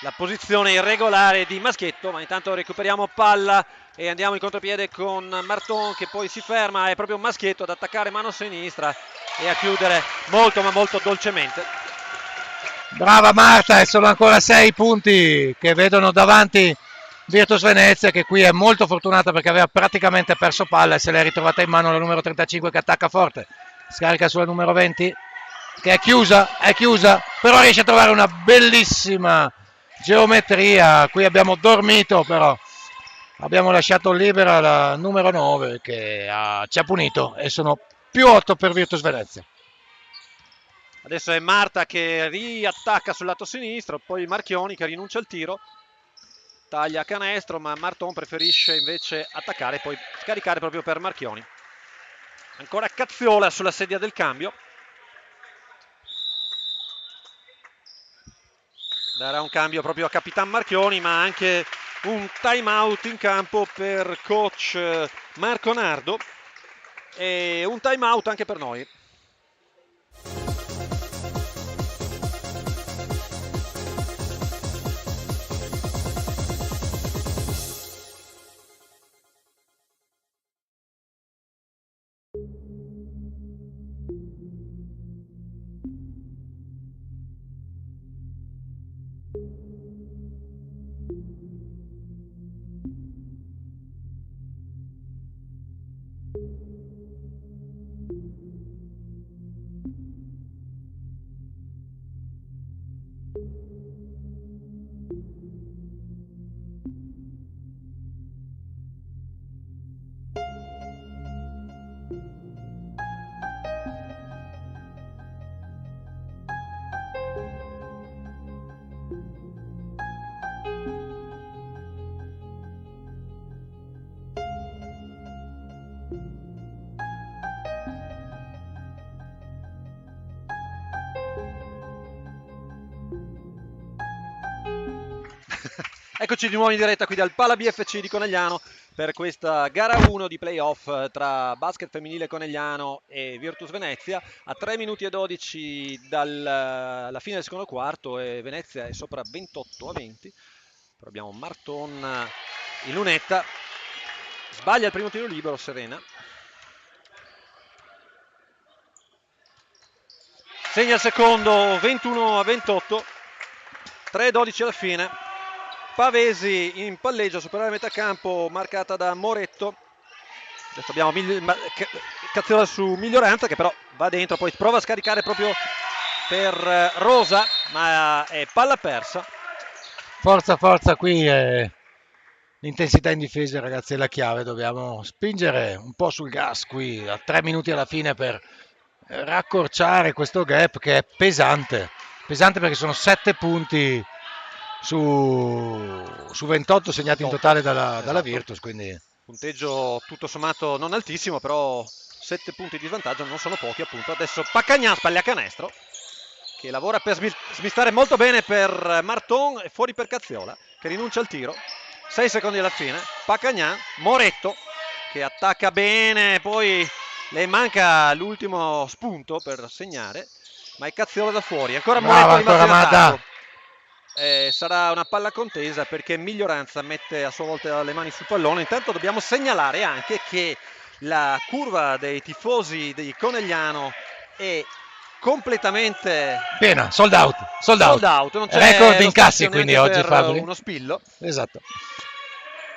la posizione irregolare di Maschietto, ma intanto recuperiamo palla e andiamo in contropiede con Marton che poi si ferma, è proprio Maschietto ad attaccare mano sinistra e a chiudere molto ma molto dolcemente. Brava Marta, e sono ancora 6 punti che vedono davanti Virtus Venezia, che qui è molto fortunata perché aveva praticamente perso palla e se l'è ritrovata in mano la numero 35 che attacca forte. Scarica sulla numero 20 che è chiusa, però riesce a trovare una bellissima geometria. Qui abbiamo dormito, però abbiamo lasciato libera la numero 9 che ci ha punito e sono più 8 per Virtus Venezia. Adesso è Marta che riattacca sul lato sinistro, poi Marchioni che rinuncia al tiro, taglia a canestro, ma Marton preferisce invece attaccare e poi scaricare proprio per Marchioni. Ancora Cazziola sulla sedia del cambio. Darà un cambio proprio a Capitan Marchioni, ma anche un time out in campo per coach Marco Nardo e un time out anche per noi. Eccoci di nuovo in diretta qui dal Pala BFC di Conegliano per questa gara 1 di playoff tra basket femminile Conegliano e Virtus Venezia. A 3 minuti e 12 dalla fine del secondo quarto e Venezia è sopra 28-20. Però abbiamo Marton in lunetta, sbaglia il primo tiro libero Serena. Segna il secondo 21-28, 3-12 alla fine. Pavesi in palleggio a superare la metà campo marcata da Moretto. Adesso abbiamo Cazziola su Miglioranza che però va dentro, poi prova a scaricare proprio per Rosa, ma è palla persa. Forza, forza, qui è l'intensità in difesa, ragazzi, è la chiave. Dobbiamo spingere un po' sul gas qui a 3 minuti alla fine per raccorciare questo gap che è pesante. Pesante perché sono 7 punti su 28 segnati in 28, totale dalla esatto. Virtus. Quindi Punteggio tutto sommato non altissimo, però 7 punti di vantaggio non sono pochi appunto. Adesso Paccagnan spalla a canestro. che lavora per smistare molto bene per Marton e fuori per Cazziola che rinuncia al tiro. 6 secondi alla fine. Pacagnan, Moretto che attacca bene, poi le manca l'ultimo spunto per segnare, ma è Cazziola da fuori. Ancora Brava, Moretto rimase ancora in Madda. attacco. Sarà una palla contesa perché Miglioranza mette a sua volta le mani sul pallone. Intanto dobbiamo segnalare anche che la curva dei tifosi di Conegliano è completamente Piena, sold out, sold sold out. out, non Record c'è di lo incassi spazio quindi neanche oggi, per Fabri. uno spillo. Esatto.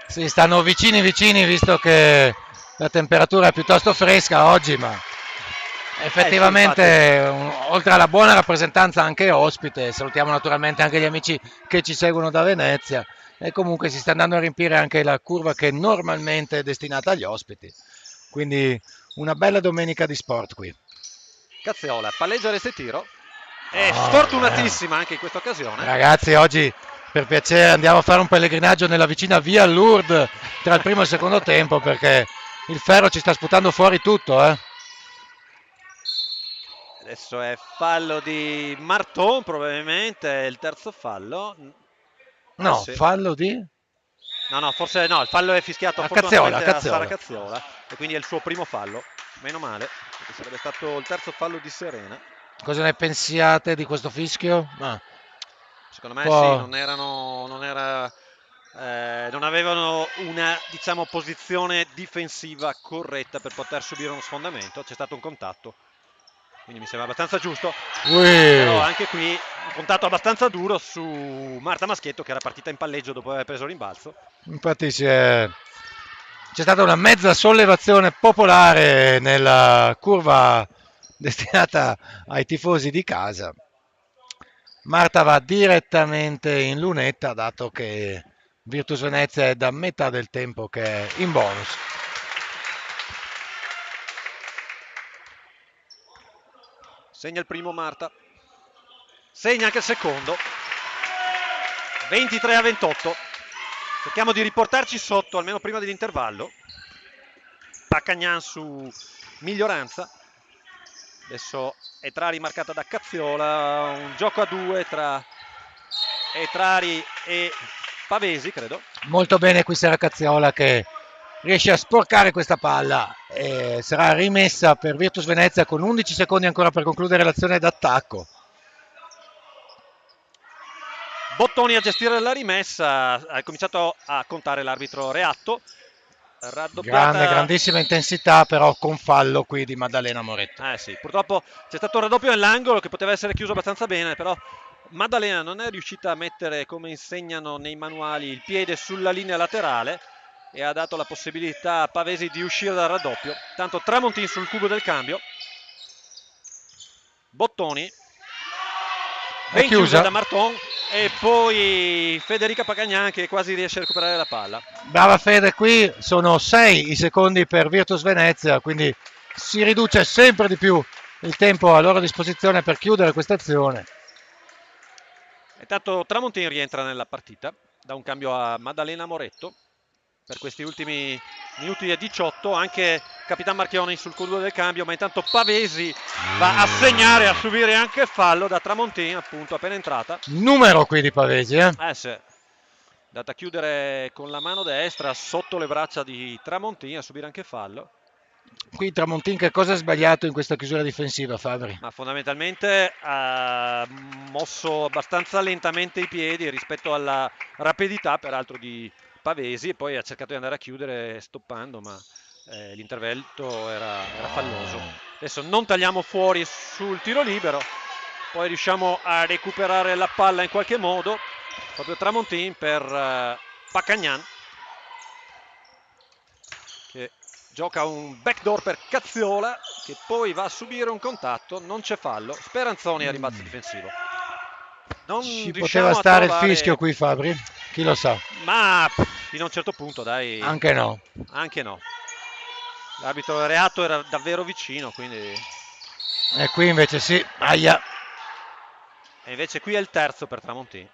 Sì, stanno vicini visto che la temperatura è piuttosto fresca oggi, ma Sì, infatti. effettivamente oltre alla buona rappresentanza anche ospite, salutiamo naturalmente anche gli amici che ci seguono da Venezia e comunque si sta andando a riempire anche la curva che normalmente è destinata agli ospiti. Quindi una bella domenica di sport qui. Cazziola, palleggia resta e tiro. È Oh, sfortunatissima anche in questa occasione. ragazzi, oggi per piacere andiamo a fare un pellegrinaggio nella vicina via Lourdes tra il primo e il secondo tempo perché il ferro ci sta sputando fuori tutto, eh. Adesso è fallo di Marton, probabilmente è il terzo fallo. No, Sì. fallo di No, forse no, il fallo è fischiato Cazziola, fortunatamente a Sara Cazziola. Cazziola e quindi è il suo primo fallo. Meno male, perché sarebbe stato il terzo fallo di Serena. Cosa ne pensiate di questo fischio? Un Secondo me sì, po'. non avevano una, diciamo, posizione difensiva corretta per poter subire uno sfondamento. C'è stato un contatto, quindi mi sembra abbastanza giusto. Però Ui. anche qui un contatto abbastanza duro su Marta Maschietto che era partita in palleggio dopo aver preso il rimbalzo. Infatti c'è stata una mezza sollevazione popolare nella curva destinata ai tifosi di casa. Marta va direttamente in lunetta, dato che Virtus Venezia è da metà del tempo che è in bonus. Segna il primo Marta, segna anche il secondo. 23-28. Cerchiamo di riportarci sotto almeno prima dell'intervallo. Pacagnan su Miglioranza. Adesso Etrari marcata da Cazziola. Un gioco a due tra Etrari e Pavesi, credo. Molto bene qui Sera Cazziola che riesce a sporcare questa palla e sarà rimessa per Virtus Venezia con 11 secondi ancora per concludere l'azione d'attacco. Bottoni a gestire la rimessa, ha cominciato a contare l'arbitro Reatto. Grandissima intensità però con fallo qui di Maddalena Moretto. Sì, purtroppo c'è stato un raddoppio nell'angolo che poteva essere chiuso abbastanza bene, però Maddalena non è riuscita a mettere, come insegnano nei manuali, il piede sulla linea laterale e ha dato la possibilità a Pavesi di uscire dal raddoppio. Tanto Tramontin sul cubo del cambio. Bottoni ben chiusa da Marton e poi Federica Pagagnan che quasi riesce a recuperare la palla. Brava Fede, qui sono 6 i secondi per Virtus Venezia, quindi si riduce sempre di più il tempo a loro disposizione per chiudere questa azione. Intanto Tramontin rientra nella partita da un cambio a Maddalena Moretto per questi ultimi minuti e 18, anche Capitan Marchioni sul cubo del cambio, ma intanto Pavesi va a segnare, a subire anche fallo da Tramontin, appunto appena entrata. Numero qui di Pavesi, Sì. Data a chiudere con la mano destra sotto le braccia di Tramontin, a subire anche fallo. Qui Tramontin che cosa ha sbagliato in questa chiusura difensiva, Fabri? Ma fondamentalmente ha mosso abbastanza lentamente i piedi rispetto alla rapidità peraltro di Pavesi e poi ha cercato di andare a chiudere stoppando, ma l'intervento era falloso. Adesso non tagliamo fuori sul tiro libero, poi riusciamo a recuperare la palla in qualche modo, proprio Tramontin per Pacagnan che gioca un backdoor per Cazziola che poi va a subire un contatto, non c'è fallo, Speranzoni a rimbalzo difensivo. Non Ci riusciamo poteva stare a trovare... il fischio qui, Fabri? Chi lo sa? Ma fino a un certo punto, dai. Anche no. Anche no. L'arbitro Reatto era davvero vicino, quindi... E qui invece sì, aia. E invece qui è il terzo per Tramontin.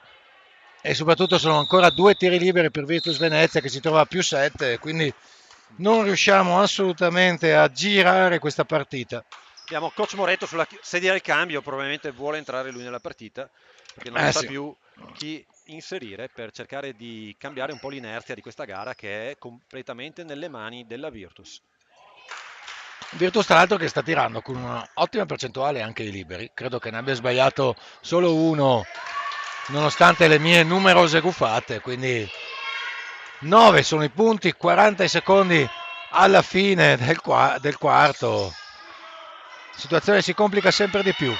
E soprattutto sono ancora 2 tiri liberi per Virtus Venezia che si trova a più 7, quindi non riusciamo assolutamente a girare questa partita. Abbiamo Coach Moretto sulla sedia del cambio, probabilmente vuole entrare lui nella partita perché non sa Sì. più chi inserire per cercare di cambiare un po' l'inerzia di questa gara che è completamente nelle mani della Virtus. Virtus tra l'altro che sta tirando con un'ottima percentuale anche i liberi, credo che ne abbia sbagliato solo uno nonostante le mie numerose gufate, quindi 9 sono i punti, 40 secondi alla fine del quarto, la situazione si complica sempre di più.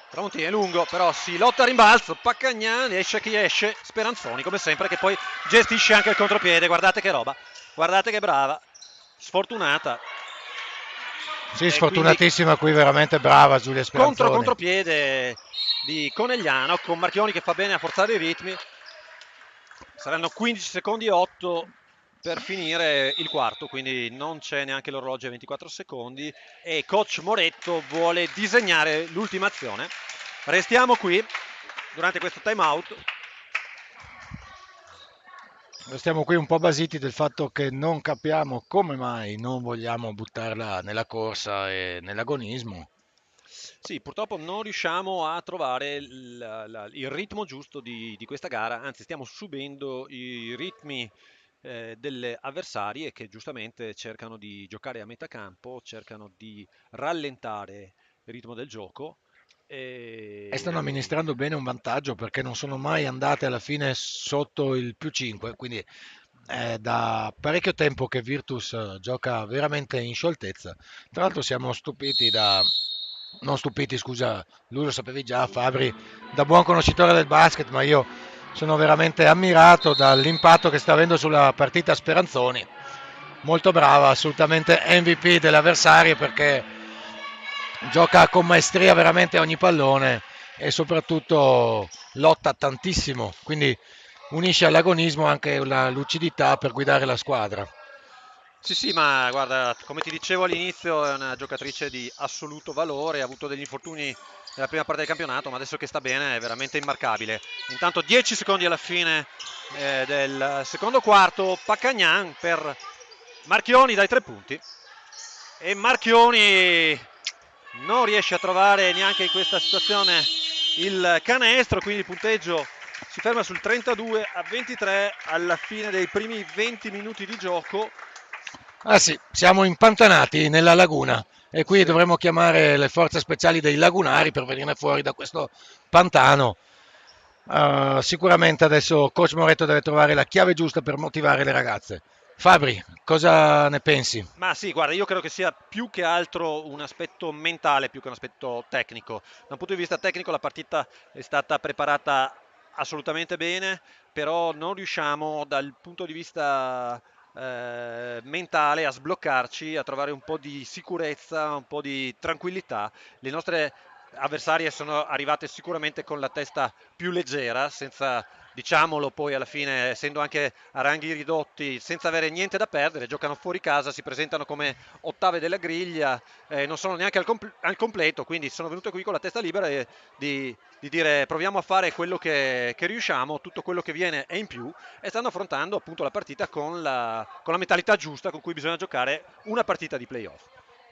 Tronti è lungo, però si lotta a rimbalzo, Paccagnan, esce chi esce, Speranzoni come sempre che poi gestisce anche il contropiede, guardate che roba, guardate che brava, sfortunata. Sì, E quindi sfortunatissima qui, veramente brava Giulia Speranzoni. contropiede di Conegliano con Marchioni che fa bene a forzare i ritmi. Saranno 15 secondi e 8 per finire il quarto, quindi non c'è neanche l'orologio a 24 secondi e coach Moretto vuole disegnare l'ultima azione. Restiamo qui durante questo time out. Stiamo qui un po' basiti del fatto che non capiamo come mai non vogliamo buttarla nella corsa e nell'agonismo. Sì, purtroppo non riusciamo a trovare il ritmo giusto di questa gara, anzi stiamo subendo i ritmi delle avversarie che giustamente cercano di giocare a metà campo, cercano di rallentare il ritmo del gioco. E stanno E... amministrando bene un vantaggio perché non sono mai andate alla fine sotto il più 5, quindi è da parecchio tempo che Virtus gioca veramente in scioltezza. Tra l'altro siamo stupiti non stupiti, scusa, lui lo sapevi già, Fabri, da buon conoscitore del basket, ma io sono veramente ammirato dall'impatto che sta avendo sulla partita Speranzoni. Molto brava, assolutamente MVP delle avversarie perché gioca con maestria veramente ogni pallone e soprattutto lotta tantissimo, quindi unisce all'agonismo anche la lucidità per guidare la squadra. Sì, sì, ma guarda, come ti dicevo all'inizio, è una giocatrice di assoluto valore, ha avuto degli infortuni nella prima parte del campionato, ma adesso che sta bene è veramente immarcabile. Intanto 10 secondi alla fine del secondo quarto, Paccagnan per Marchioni dai 3 punti. E Marchioni non riesce a trovare neanche in questa situazione il canestro, quindi il punteggio si ferma sul 32-23 alla fine dei primi 20 minuti di gioco. Ah sì, siamo impantanati nella laguna e qui Sì. dovremmo chiamare le forze speciali dei lagunari per venire fuori da questo pantano. Sicuramente adesso Coach Moretto deve trovare la chiave giusta per motivare le ragazze. Fabri, cosa ne pensi? Ma sì, guarda, io credo che sia più che altro un aspetto mentale più che un aspetto tecnico. Da un punto di vista tecnico la partita è stata preparata assolutamente bene, però non riusciamo dal punto di vista mentale a sbloccarci, a trovare un po' di sicurezza, un po' di tranquillità. Le nostre avversarie sono arrivate sicuramente con la testa più leggera, senza, diciamolo poi alla fine, essendo anche a ranghi ridotti, senza avere niente da perdere, giocano fuori casa, si presentano come ottave della griglia, non sono neanche al completo, quindi sono venute qui con la testa libera di dire proviamo a fare quello che riusciamo, tutto quello che viene è in più e stanno affrontando appunto la partita con la mentalità giusta con cui bisogna giocare una partita di playoff.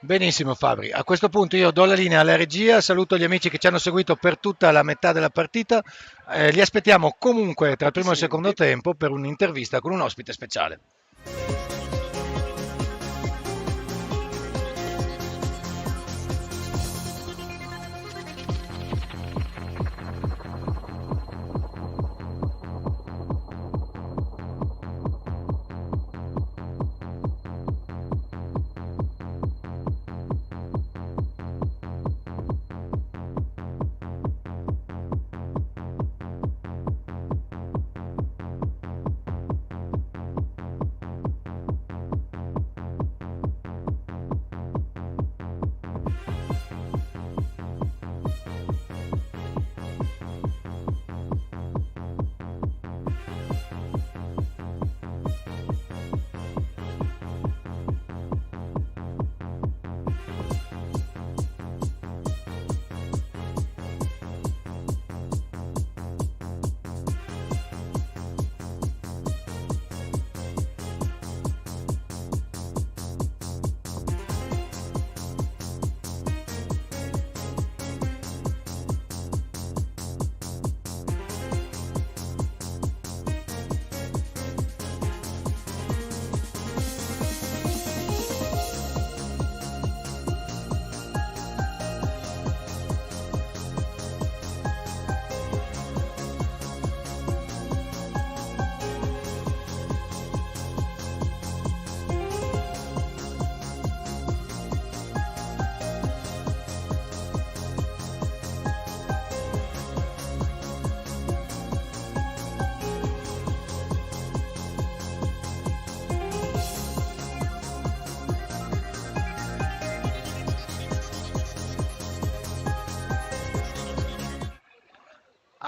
Benissimo Fabri, a questo punto io do la linea alla regia, saluto gli amici che ci hanno seguito per tutta la metà della partita, li aspettiamo comunque tra il primo e il Pochissimi secondo minuti. tempo per un'intervista con un ospite speciale.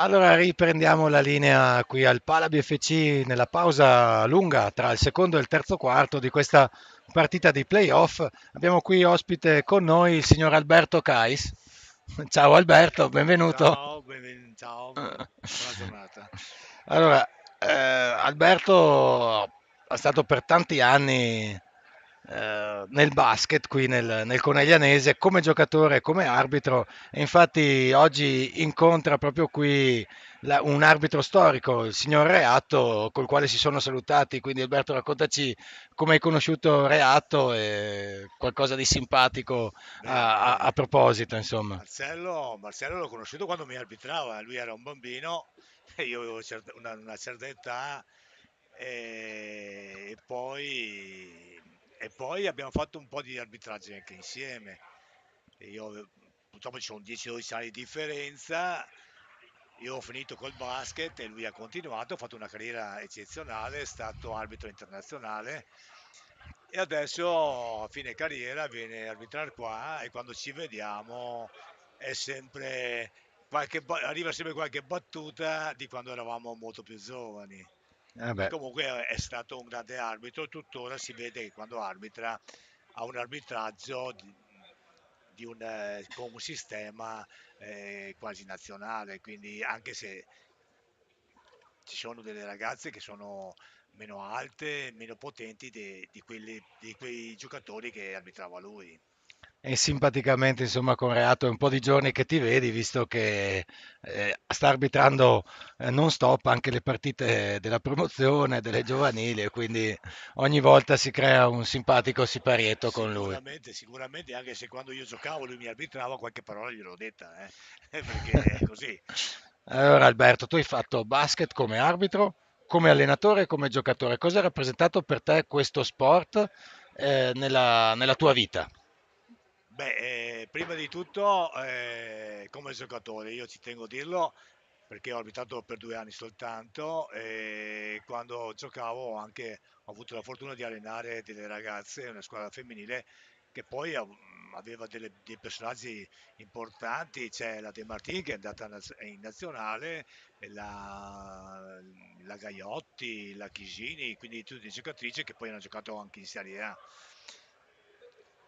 Allora riprendiamo la linea qui al Pala BFC nella pausa lunga tra il secondo e il terzo quarto di questa partita di playoff. Abbiamo qui ospite con noi il signor Alberto Cais. Ciao Alberto, benvenuto. Ciao, ciao, buona giornata. Allora, Alberto è stato per tanti anni nel basket qui nel Coneglianese come giocatore e come arbitro e infatti oggi incontra proprio qui un arbitro storico, il signor Reatto, col quale si sono salutati. Quindi Alberto, raccontaci come hai conosciuto Reatto e qualcosa di simpatico a Beh, proposito, insomma. Marcello l'ho conosciuto quando mi arbitrava, lui era un bambino e io avevo una certa età e poi abbiamo fatto un po' di arbitraggi anche insieme. Purtroppo ci sono 10-12 anni di differenza, io ho finito col basket e lui ha continuato, ha fatto una carriera eccezionale, è stato arbitro internazionale e adesso a fine carriera viene a arbitrare qua e quando ci vediamo è sempre arriva sempre qualche battuta di quando eravamo molto più giovani. E Vabbè. comunque è stato un grande arbitro, tuttora si vede che quando arbitra ha un arbitraggio con un sistema quasi nazionale, quindi anche se ci sono delle ragazze che sono meno alte, meno potenti di quei giocatori che arbitrava lui. E simpaticamente, insomma, con Reato è un po' di giorni che ti vedi, visto che sta arbitrando non stop anche le partite della promozione, delle giovanili, e quindi ogni volta si crea un simpatico siparietto con lui. Sicuramente, anche se quando io giocavo lui mi arbitrava, qualche parola gliel'ho detta, perché è così. Allora, Alberto, tu hai fatto basket come arbitro, come allenatore e come giocatore. Cosa ha rappresentato per te questo sport nella tua vita? Beh, prima di tutto come giocatore, io ci tengo a dirlo perché ho abitato per 2 anni soltanto e quando giocavo ho avuto la fortuna di allenare delle ragazze, una squadra femminile che poi aveva dei personaggi importanti, c'è la De Martini che è andata in nazionale, e la Gaiotti, la Chisini, quindi tutte giocatrici che poi hanno giocato anche in Serie A.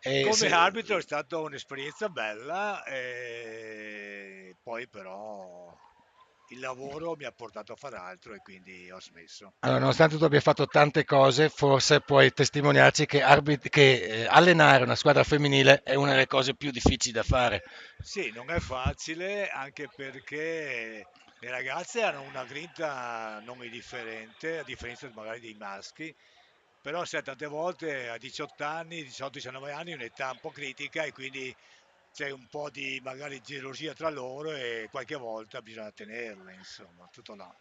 E Come se- arbitro è stata un'esperienza bella, e poi però il lavoro mi ha portato a fare altro e quindi ho smesso. Allora, nonostante tu abbia fatto tante cose, forse puoi testimoniarci che, allenare una squadra femminile è una delle cose più difficili da fare. Sì, non è facile anche perché le ragazze hanno una grinta non indifferente, a differenza magari dei maschi, però sai, tante volte a 18 anni, 18-19 anni è un'età un po' critica e quindi c'è un po' di magari gelosia tra loro e qualche volta bisogna tenerle, insomma, tutto là.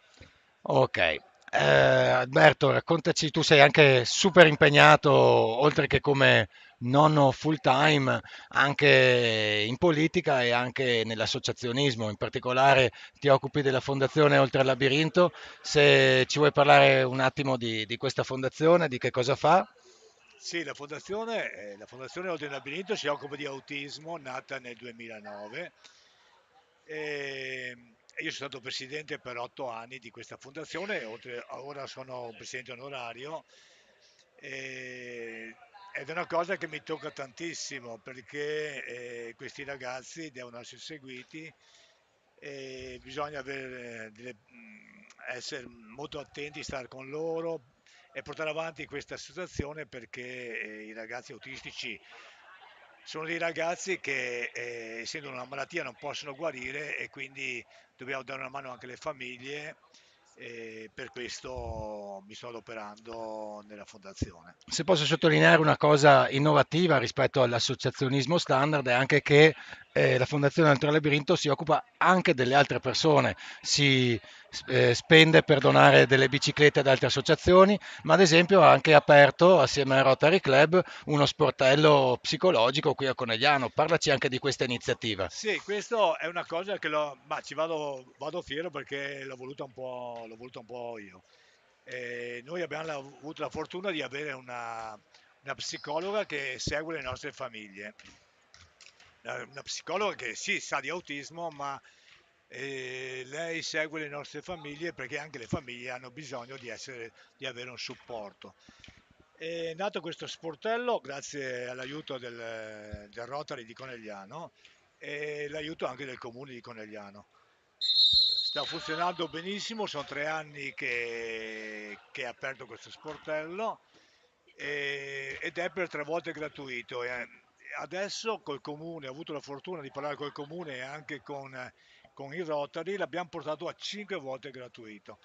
Ok, Alberto, raccontaci, tu sei anche super impegnato, oltre che come nonno full time, anche in politica e anche nell'associazionismo. In particolare ti occupi della fondazione Oltre al Labirinto. Se ci vuoi parlare un attimo di questa fondazione, di che cosa fa? Sì, la Fondazione Oltre il Labirinto si occupa di autismo, nata nel 2009. E io sono stato presidente per 8 anni di questa fondazione, ora sono un presidente onorario. Ed è una cosa che mi tocca tantissimo perché questi ragazzi devono essere seguiti e bisogna essere molto attenti, stare con loro e portare avanti questa associazione perché i ragazzi autistici sono dei ragazzi che essendo una malattia non possono guarire e quindi dobbiamo dare una mano anche alle famiglie e per questo mi sto adoperando nella fondazione. Se posso sottolineare una cosa innovativa rispetto all'associazionismo standard è anche che la Fondazione Altro Labirinto si occupa anche delle altre persone, si spende per donare delle biciclette ad altre associazioni, ma ad esempio ha anche aperto assieme al Rotary Club uno sportello psicologico qui a Conegliano. Parlaci anche di questa iniziativa. Sì, questo è una cosa che ma vado fiero perché l'ho voluta un po' io. Noi abbiamo avuto la fortuna di avere una psicologa che segue le nostre famiglie, una psicologa che sì sa di autismo, ma e lei segue le nostre famiglie perché anche le famiglie hanno bisogno di avere un supporto. È nato questo sportello grazie all'aiuto del Rotary di Conegliano e l'aiuto anche del comune di Conegliano. Sta funzionando benissimo, sono 3 anni che è aperto questo sportello ed è per 3 volte gratuito. E adesso col comune, ho avuto la fortuna di parlare col comune e anche con il Rotary, l'abbiamo portato a 5 volte gratuito.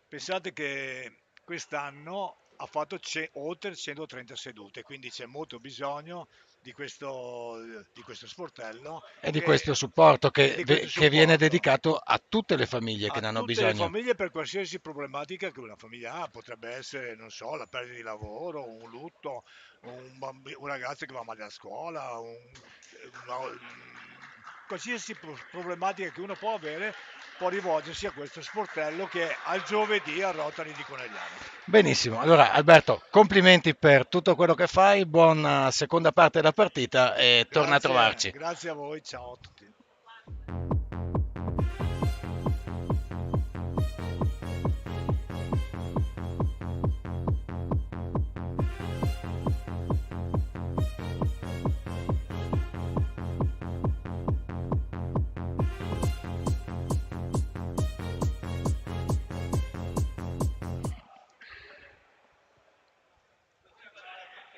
Pensate che quest'anno ha fatto oltre 130 sedute, quindi c'è molto bisogno di questo sportello E di questo supporto e di questo che viene supporto dedicato a tutte le famiglie che a ne hanno tutte le bisogno. famiglie per qualsiasi problematica che una famiglia ha, potrebbe essere, non so, la perdita di lavoro, un lutto, un ragazzo che va male a scuola, qualsiasi problematica che uno può avere, può rivolgersi a questo sportello che è al giovedì a Rotary di Conegliano. Benissimo, allora Alberto, complimenti per tutto quello che fai, buona seconda parte della partita e torna a Grazie, trovarci. grazie a voi, ciao a tutti.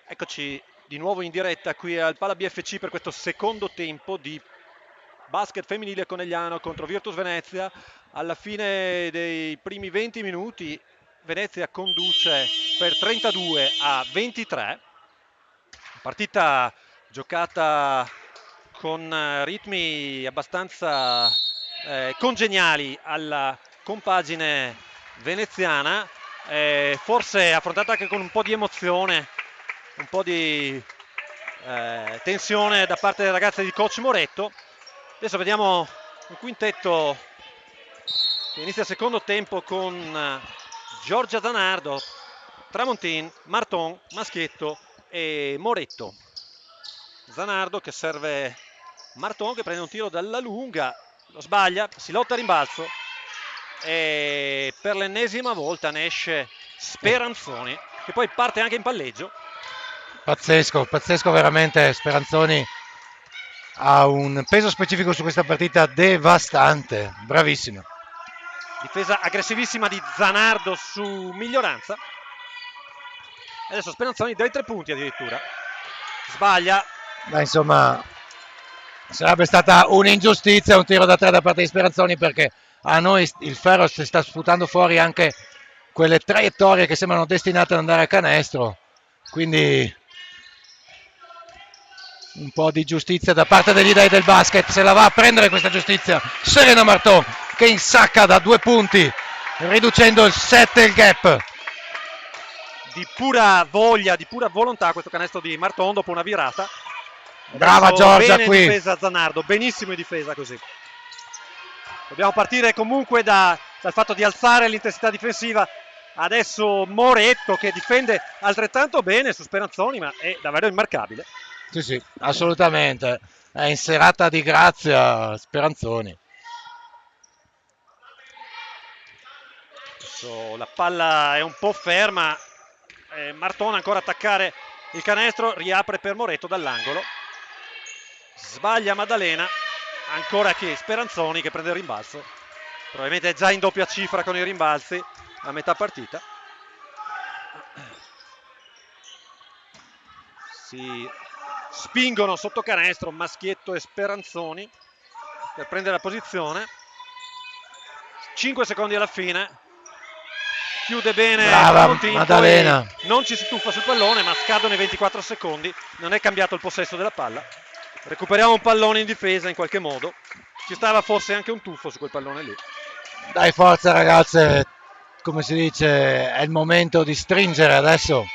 Eccoci di nuovo in diretta qui al Pala BFC per questo secondo tempo di basket femminile Conegliano contro Virtus Venezia. Alla fine dei primi 20 minuti Venezia conduce per 32-23. Partita giocata con ritmi abbastanza congeniali alla compagine veneziana, forse affrontata anche con un po' di emozione, un po' di tensione da parte delle ragazze di coach Moretto. Adesso vediamo un quintetto che inizia il secondo tempo con Giorgia Zanardo, Tramontin, Marton, Maschietto e Moretto. Zanardo che serve Marton che prende un tiro dalla lunga, lo sbaglia, si lotta a rimbalzo e per l'ennesima volta ne esce Speranzoni che poi parte anche in palleggio. Pazzesco, pazzesco veramente, Speranzoni ha un peso specifico su questa partita devastante, bravissimo. Difesa aggressivissima di Zanardo su Miglioranza. Adesso Speranzoni dai 3 punti addirittura. Sbaglia. Ma insomma, sarebbe stata un'ingiustizia un tiro da 3 da parte di Speranzoni perché a noi il ferro si sta sputando fuori anche quelle traiettorie che sembrano destinate ad andare a canestro. Quindi un po' di giustizia da parte degli dei del basket, se la va a prendere questa giustizia Serena Marton che insacca da 2 punti riducendo il 7 il gap. Di pura voglia, di pura volontà questo canestro di Marton dopo una virata. Brava Adesso Giorgia bene qui. In difesa Zanardo, benissimo in difesa così. Dobbiamo partire comunque dal fatto di alzare l'intensità difensiva. Adesso Moretto che difende altrettanto bene su Speranzoni ma è davvero immarcabile. Sì, assolutamente. È in serata di grazia Speranzoni. Adesso la palla è un po' ferma. Marton ancora attaccare il canestro, riapre per Moretto dall'angolo. Sbaglia Maddalena. Ancora che Speranzoni che prende il rimbalzo. Probabilmente è già in doppia cifra con i rimbalzi a metà partita. Si spingono sotto canestro Maschietto e Speranzoni per prendere la posizione. 5 secondi alla fine. Chiude bene Maddalena. Non ci si tuffa sul pallone ma scadono i 24 secondi. Non è cambiato il possesso della palla. Recuperiamo un pallone in difesa in qualche modo. Ci stava forse anche un tuffo su quel pallone lì. Dai, forza ragazze, come si dice, è il momento di stringere adesso.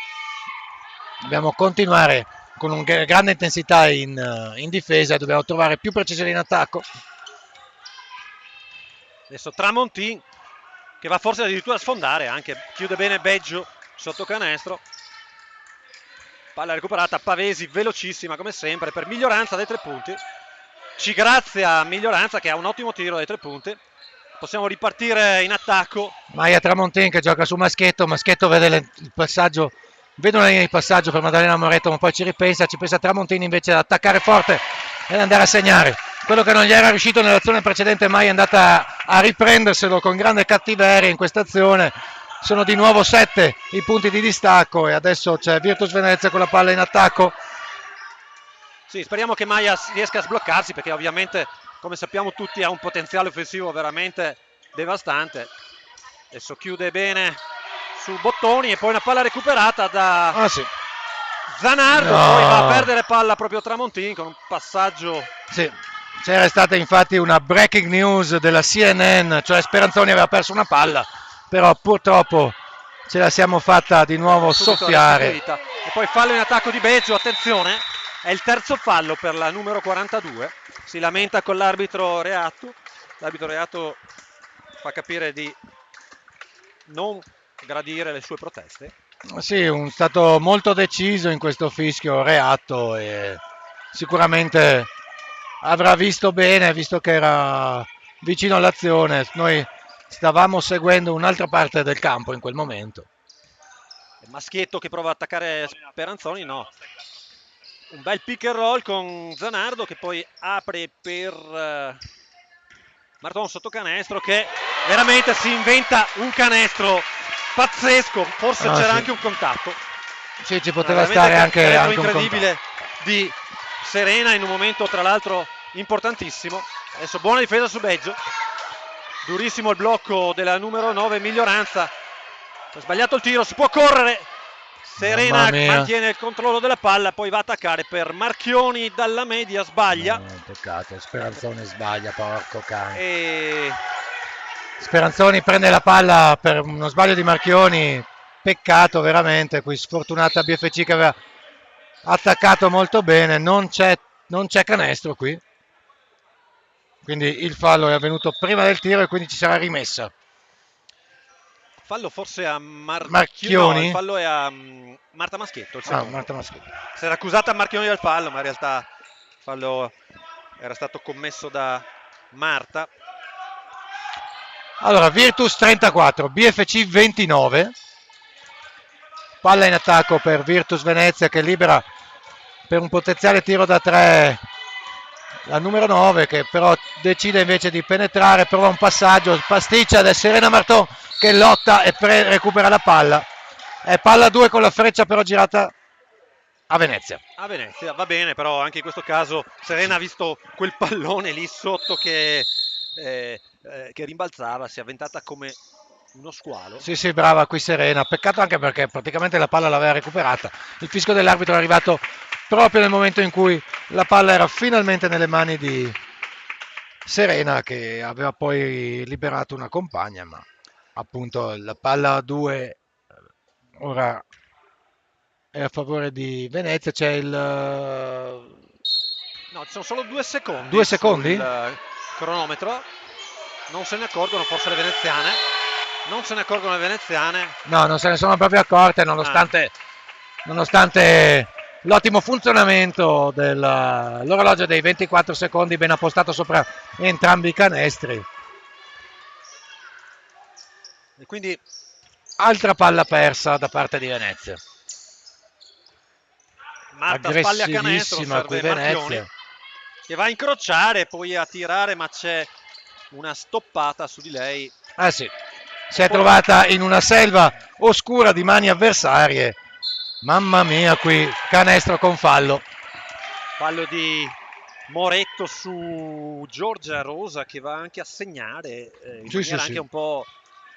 Dobbiamo continuare con una grande intensità in difesa e dobbiamo trovare più precisione in attacco. Adesso Tramontin che va forse addirittura a sfondare anche. Chiude bene Beggio sotto canestro. Palla recuperata, Pavesi velocissima come sempre per Miglioranza dai 3 punti. ci grazia Miglioranza che ha un ottimo tiro dai 3 punti. Possiamo ripartire in attacco. Maia Tramontin che gioca su Maschietto vede il passaggio, vede una linea di passaggio per Maddalena Moretto, ma poi ci pensa Tramontin invece ad attaccare forte e ad andare a segnare. Quello che non gli era riuscito nell'azione precedente, Maia è andata a riprenderselo con grande cattiveria in questa azione. Sono di nuovo 7 i punti di distacco e adesso c'è Virtus Venezia con la palla in attacco. Sì, speriamo che Maia riesca a sbloccarsi, perché ovviamente, come sappiamo tutti, ha un potenziale offensivo veramente devastante. Adesso chiude bene su Bottoni e poi una palla recuperata da Zanardo, poi va a perdere palla proprio Tramontin con un passaggio. Sì, c'era stata infatti una breaking news della CNN, cioè Speranzoni aveva perso una palla, però purtroppo ce la siamo fatta di nuovo soffiare. E poi fallo in attacco di Beggio, attenzione, è il terzo fallo per la numero 42, si lamenta con l'arbitro Reatto. L'arbitro Reatto fa capire di non gradire le sue proteste. Sì, è stato molto deciso in questo fischio Reatto e sicuramente avrà visto bene, visto che era vicino all'azione. Noi stavamo seguendo un'altra parte del campo in quel momento. Maschietto che prova ad attaccare Speranzoni, no. Un bel pick and roll con Zanardo che poi apre per Marton sotto canestro, che veramente si inventa un canestro pazzesco, forse c'era anche un contatto. Sì, ci poteva stare anche un incredibile di Serena in un momento tra l'altro importantissimo. Adesso buona difesa su Beggio, durissimo il blocco della numero 9 Miglioranza, ha sbagliato il tiro, si può correre. Serena mantiene il controllo della palla, poi va a attaccare per Marchioni dalla media, sbaglia. Peccato, Speranzoni sbaglia, porco cane. Speranzoni prende la palla per uno sbaglio di Marchioni, peccato veramente, qui sfortunata BFC che aveva attaccato molto bene, non c'è canestro qui. Quindi il fallo è avvenuto prima del tiro e quindi ci sarà rimessa. Fallo forse a Marchioni? No, il fallo è a Marta Maschietto. Marta Maschietto. Si era accusata a Marchioni del fallo, ma in realtà il fallo era stato commesso da Marta. Allora, Virtus 34, BFC 29. Palla in attacco per Virtus Venezia che libera per un potenziale tiro da 3 la numero 9, che però decide invece di penetrare, prova un passaggio, pasticcia ed è Serena Marton che lotta e recupera la palla. È palla 2 con la freccia però girata a Venezia. A Venezia, va bene, però anche in questo caso Serena ha visto quel pallone lì sotto che rimbalzava, si è avventata come uno squalo. Sì, brava qui Serena, peccato anche perché praticamente la palla l'aveva recuperata. Il fischio dell'arbitro è arrivato proprio nel momento in cui la palla era finalmente nelle mani di Serena, che aveva poi liberato una compagna, ma appunto la palla 2 ora è a favore di Venezia. C'è il... No, ci sono solo 2 secondi. 2 secondi? Il cronometro. Non se ne accorgono forse le veneziane. Non se ne accorgono le veneziane. No, non se ne sono proprio accorte, nonostante l'ottimo funzionamento dell'orologio dei 24 secondi ben appostato sopra entrambi i canestri. E quindi altra palla persa da parte di Venezia. Marta spalle a canestro, serve Venezia che va a incrociare, poi a tirare, ma c'è una stoppata su di lei. Sì, si è trovata in una selva oscura di mani avversarie. Mamma mia, qui canestro con fallo. Fallo di Moretto su Giorgia Rosa, che va anche a segnare in maniera anche un po'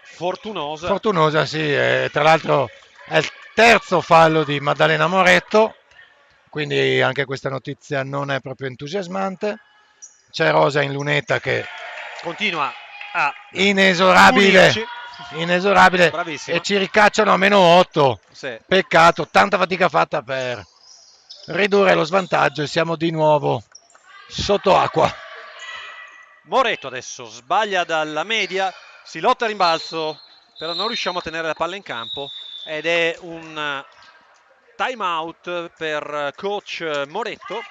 fortunosa. Fortunosa, sì, tra l'altro è il terzo fallo di Maddalena Moretto, quindi anche questa notizia non è proprio entusiasmante. C'è Rosa in lunetta che continua a inesorabile, bravissima. E ci ricacciano a -8. Sì. Peccato, tanta fatica fatta per ridurre lo svantaggio e siamo di nuovo sotto acqua. Moretto adesso sbaglia dalla media, si lotta a rimbalzo, però non riusciamo a tenere la palla in campo ed è un time out per coach Moretto.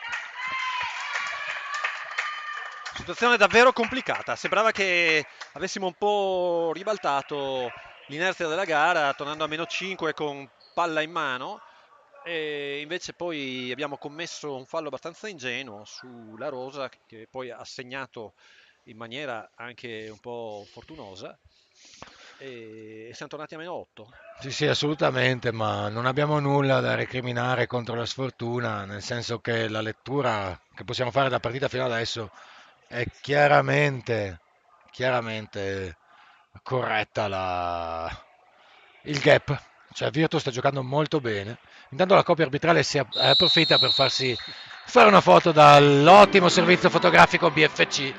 Situazione davvero complicata. Sembrava che avessimo un po' ribaltato l'inerzia della gara, tornando a meno 5 con palla in mano. E invece poi abbiamo commesso un fallo abbastanza ingenuo sulla Rosa, che poi ha segnato in maniera anche un po' fortunosa. E siamo tornati a meno 8. Sì, sì, assolutamente, ma non abbiamo nulla da recriminare contro la sfortuna, nel senso che la lettura che possiamo fare da partita fino adesso è chiaramente corretta il gap. Cioè Virtus sta giocando molto bene. Intanto la coppia arbitrale approfitta per farsi fare una foto dall'ottimo servizio fotografico BFC.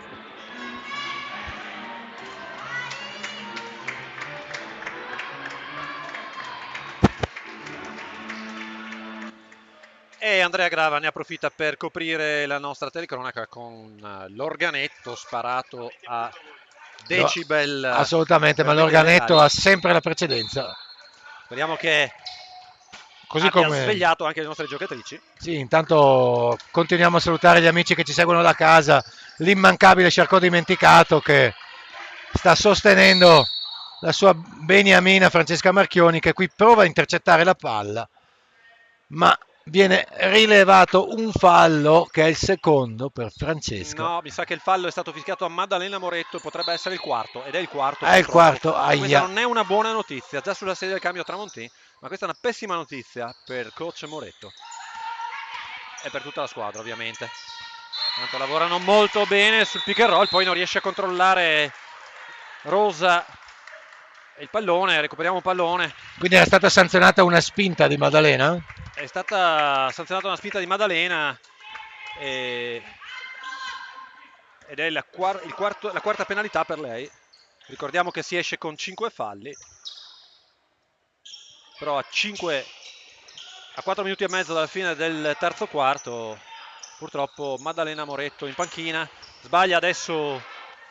E Andrea Grava ne approfitta per coprire la nostra telecronaca con l'organetto sparato a decibel Assolutamente, ma veramente l'organetto illegali. ha sempre la precedenza. Speriamo che Così abbia come svegliato anche le nostre giocatrici. sì, intanto continuiamo a salutare gli amici che ci seguono da casa, l'immancabile Sciarcò dimenticato che sta sostenendo la sua beniamina Francesca Marchioni che qui prova a intercettare la palla, ma viene rilevato un fallo che è il secondo per Francesca. No, mi sa che il fallo è stato fischiato a Maddalena Moretto, potrebbe essere il quarto, ed è il quarto È il purtroppo. quarto, E questa aia. non è una buona notizia, già sulla serie del cambio Tramontin, ma questa è una pessima notizia per coach Moretto e per tutta la squadra ovviamente. Tanto lavorano molto bene sul pick and roll, poi non riesce a controllare Rosa e il pallone, recuperiamo un pallone. Quindi era stata sanzionata una spinta di Maddalena? È stata sanzionata una spinta di Maddalena e... ed è la quarta penalità per lei. Ricordiamo che si esce con 5 falli, però a 4 minuti e mezzo dalla fine del terzo quarto purtroppo Maddalena Moretto in panchina, sbaglia adesso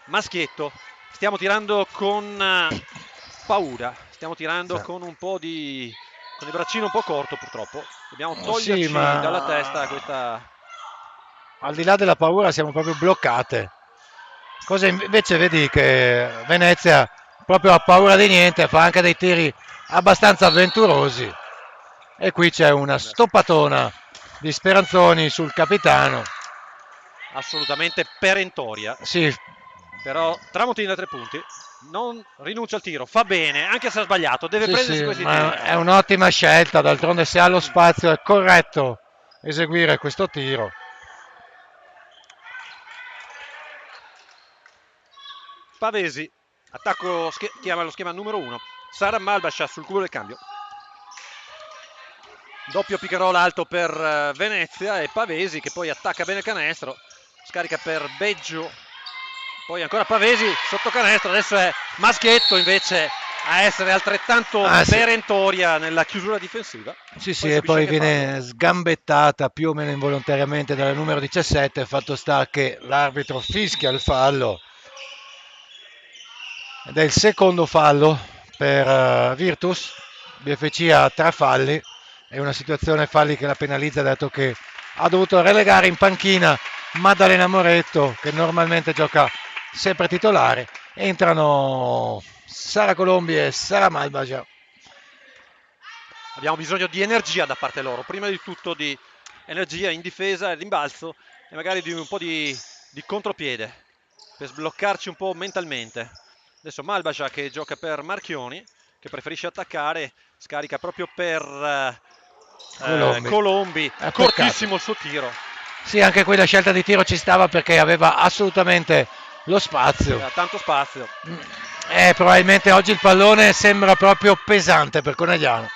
Maschietto. Stiamo tirando con paura, stiamo tirando Sì. con con il braccino un po' corto purtroppo. Dobbiamo Sì, toglierci dalla testa ma questa... al di là della paura siamo proprio bloccate. Cosa invece vedi che Venezia proprio ha paura di niente, fa anche dei tiri abbastanza avventurosi. E qui c'è una stoppatona di Speranzoni sul capitano. assolutamente perentoria. Sì, Però Tramontina da 3 punti, non rinuncia al tiro, fa bene, anche se ha sbagliato, deve sì, prendersi sì, questi tiri. ma è un'ottima scelta, d'altronde se ha lo spazio è corretto eseguire questo tiro. Pavesi, attacco, chiama lo schema numero 1. Sara Malbascia sul cubo del cambio. Doppio pick and roll alto per Venezia e Pavesi che poi attacca bene il canestro, scarica per Beggio, poi ancora Pavesi sotto canestro, adesso è Maschietto invece a essere altrettanto Sì. perentoria nella chiusura difensiva. Sì, sì, Poi e subisce poi anche fallo. viene sgambettata più o meno involontariamente dalla numero 17, fatto sta che l'arbitro fischia il fallo ed è il secondo fallo per Virtus. BFC ha 3 falli, è una situazione falli che la penalizza dato che ha dovuto relegare in panchina Maddalena Moretto che normalmente gioca sempre titolare. Entrano Sara Colombi e Sara Malvasia. Abbiamo bisogno di energia da parte loro, prima di tutto di energia in difesa, rimbalzo e magari di un po' di contropiede per sbloccarci un po' mentalmente. Adesso Malbascia che gioca per Marchioni, che preferisce attaccare, scarica proprio per Colombi. Colombi, cortissimo il suo tiro. Sì, anche qui la scelta di tiro ci stava perché aveva assolutamente lo spazio. Aveva tanto spazio. Probabilmente oggi il pallone sembra proprio pesante per Conegliano.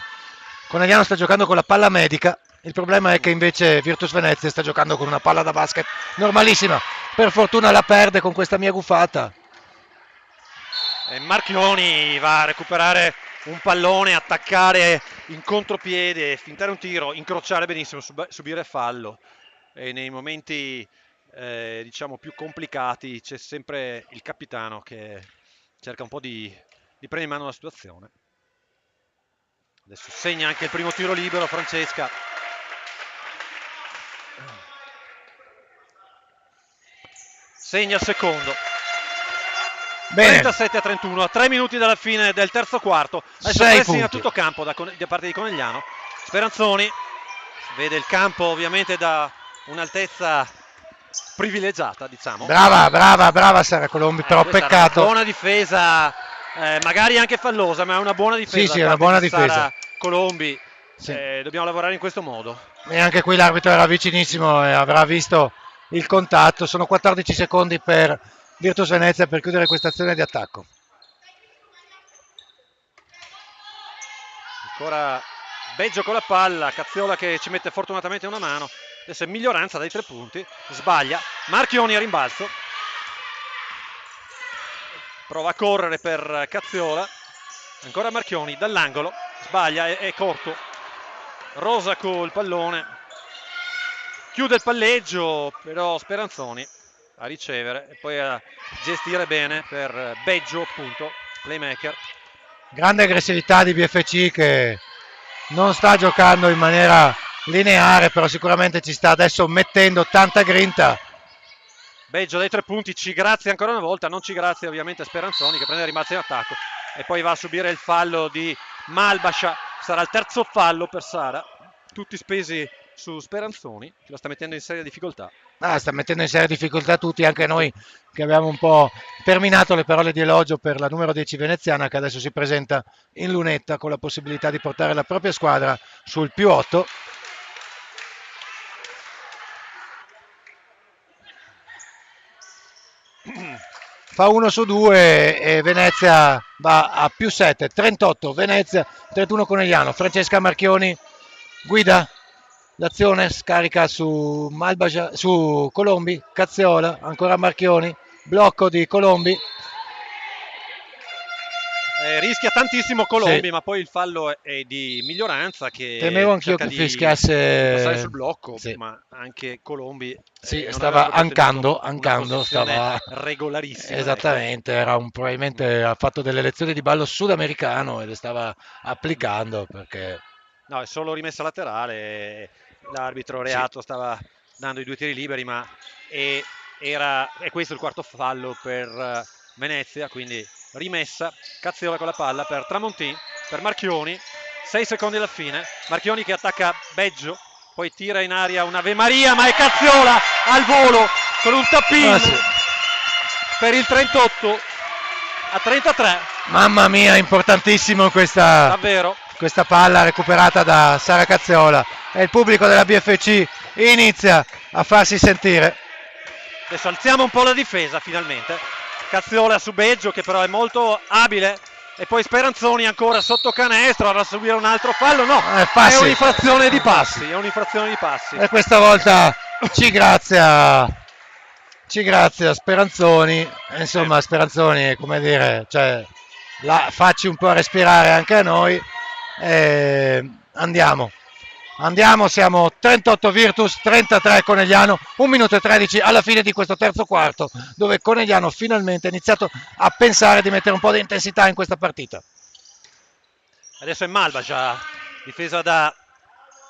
Conegliano sta giocando con la palla medica, il problema è che invece Virtus Venezia sta giocando con una palla da basket normalissima. Per fortuna la perde con questa mia gufata. E Marchioni va a recuperare un pallone, attaccare in contropiede, fintare un tiro, incrociare benissimo, subire fallo. E nei momenti diciamo più complicati c'è sempre il capitano che cerca un po' di prendere in mano la situazione. Adesso segna anche il primo tiro libero Francesca. segna il secondo. Bene. 37-31, a 3 minuti dalla fine del terzo quarto. Adesso 6 pressing a punti. tutto campo da parte di Conegliano. Speranzoni vede il campo ovviamente da un'altezza privilegiata, diciamo. Brava Sara Colombi, però Questa era peccato. una buona difesa, magari anche fallosa, ma è una buona difesa. Sì, da una parte buona di difesa. Sara Colombi. Sì. Dobbiamo lavorare in questo modo. E anche qui l'arbitro era vicinissimo e avrà visto il contatto. Sono 14 secondi per Virtus Venezia per chiudere questa azione di attacco. Ancora Beggio con la palla, Cazziola che ci mette fortunatamente una mano. Adesso è minoranza dai 3 punti, sbaglia. Marchioni a rimbalzo. Prova a correre per Cazziola. Ancora Marchioni dall'angolo, sbaglia, è corto. Rosa col pallone. Chiude il palleggio, però Speranzoni a ricevere e poi a gestire bene per Beggio, appunto, playmaker. Grande aggressività di BFC che non sta giocando in maniera lineare, però sicuramente ci sta adesso mettendo tanta grinta. Beggio dai 3 punti, ci grazia ancora una volta, non ci grazia ovviamente Speranzoni che prende il rimbalzo in attacco e poi va a subire il fallo di Malbascia. Sarà il terzo fallo per Sara, tutti spesi su Speranzoni che lo sta mettendo in seria difficoltà. Sta mettendo in seria difficoltà tutti, anche noi che abbiamo un po' terminato le parole di elogio per la numero 10 veneziana che adesso si presenta in lunetta con la possibilità di portare la propria squadra sul +8. Fa 1 su 2 e Venezia va a +7, 38 Venezia, 31 Conegliano. Francesca Marchioni guida l'azione, scarica su Malbascia, su Colombi, Cazziola, ancora Marchioni, blocco di Colombi. Rischia tantissimo Colombi, Sì. ma poi il fallo è di Mignoranza che temevo anch'io cerca che di fischiasse passare sul blocco, sì. ma anche Colombi Sì, non stava aveva proprio tenuto ancando, una posizione stava regolarissima. esattamente, era probabilmente ha fatto delle lezioni di ballo sudamericano e le stava applicando perché No, è solo rimessa laterale, l'arbitro sì. Reato stava dando i 2 tiri liberi, ma è questo il quarto fallo per Venezia, quindi rimessa, Cazziola con la palla per Tramontin, per Marchioni, 6 secondi alla fine, Marchioni che attacca Beggio, poi tira in aria un Ave Maria, ma è Cazziola al volo con un tap-in sì. per il 38 a 33. Mamma mia, importantissimo questa Davvero. Questa palla recuperata da Sara Cazziola e il pubblico della BFC inizia a farsi sentire. Adesso alziamo un po' la difesa finalmente. Cazziola su Beggio che però è molto abile e poi Speranzoni ancora sotto canestro a subire un altro fallo. No, è un'infrazione di passi, è un'infrazione di passi. E questa volta ci grazia Speranzoni. Insomma, Speranzoni, come dire, cioè, facci un po' respirare anche a noi. Andiamo, siamo 38 Virtus, 33 Conegliano, 1 minuto e 13 alla fine di questo terzo quarto, dove Conegliano finalmente ha iniziato a pensare di mettere un po' di intensità in questa partita. Adesso è Malbascia, difesa da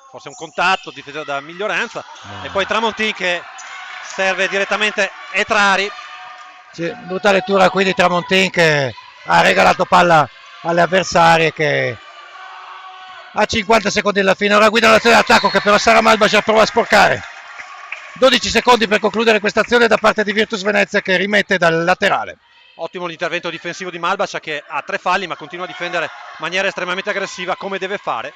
forse un contatto, difesa da Mignoranza, e poi Tramontin che serve direttamente Etrari. Sì, brutta lettura qui di Tramontin che ha regalato palla alle avversarie che a 50 secondi alla fine ora guida l'azione d'attacco che però Sara Malbascia prova a sporcare. 12 secondi per concludere questa azione da parte di Virtus Venezia che rimette dal laterale. Ottimo l'intervento difensivo di Malbascia che ha 3 falli ma continua a difendere in maniera estremamente aggressiva come deve fare.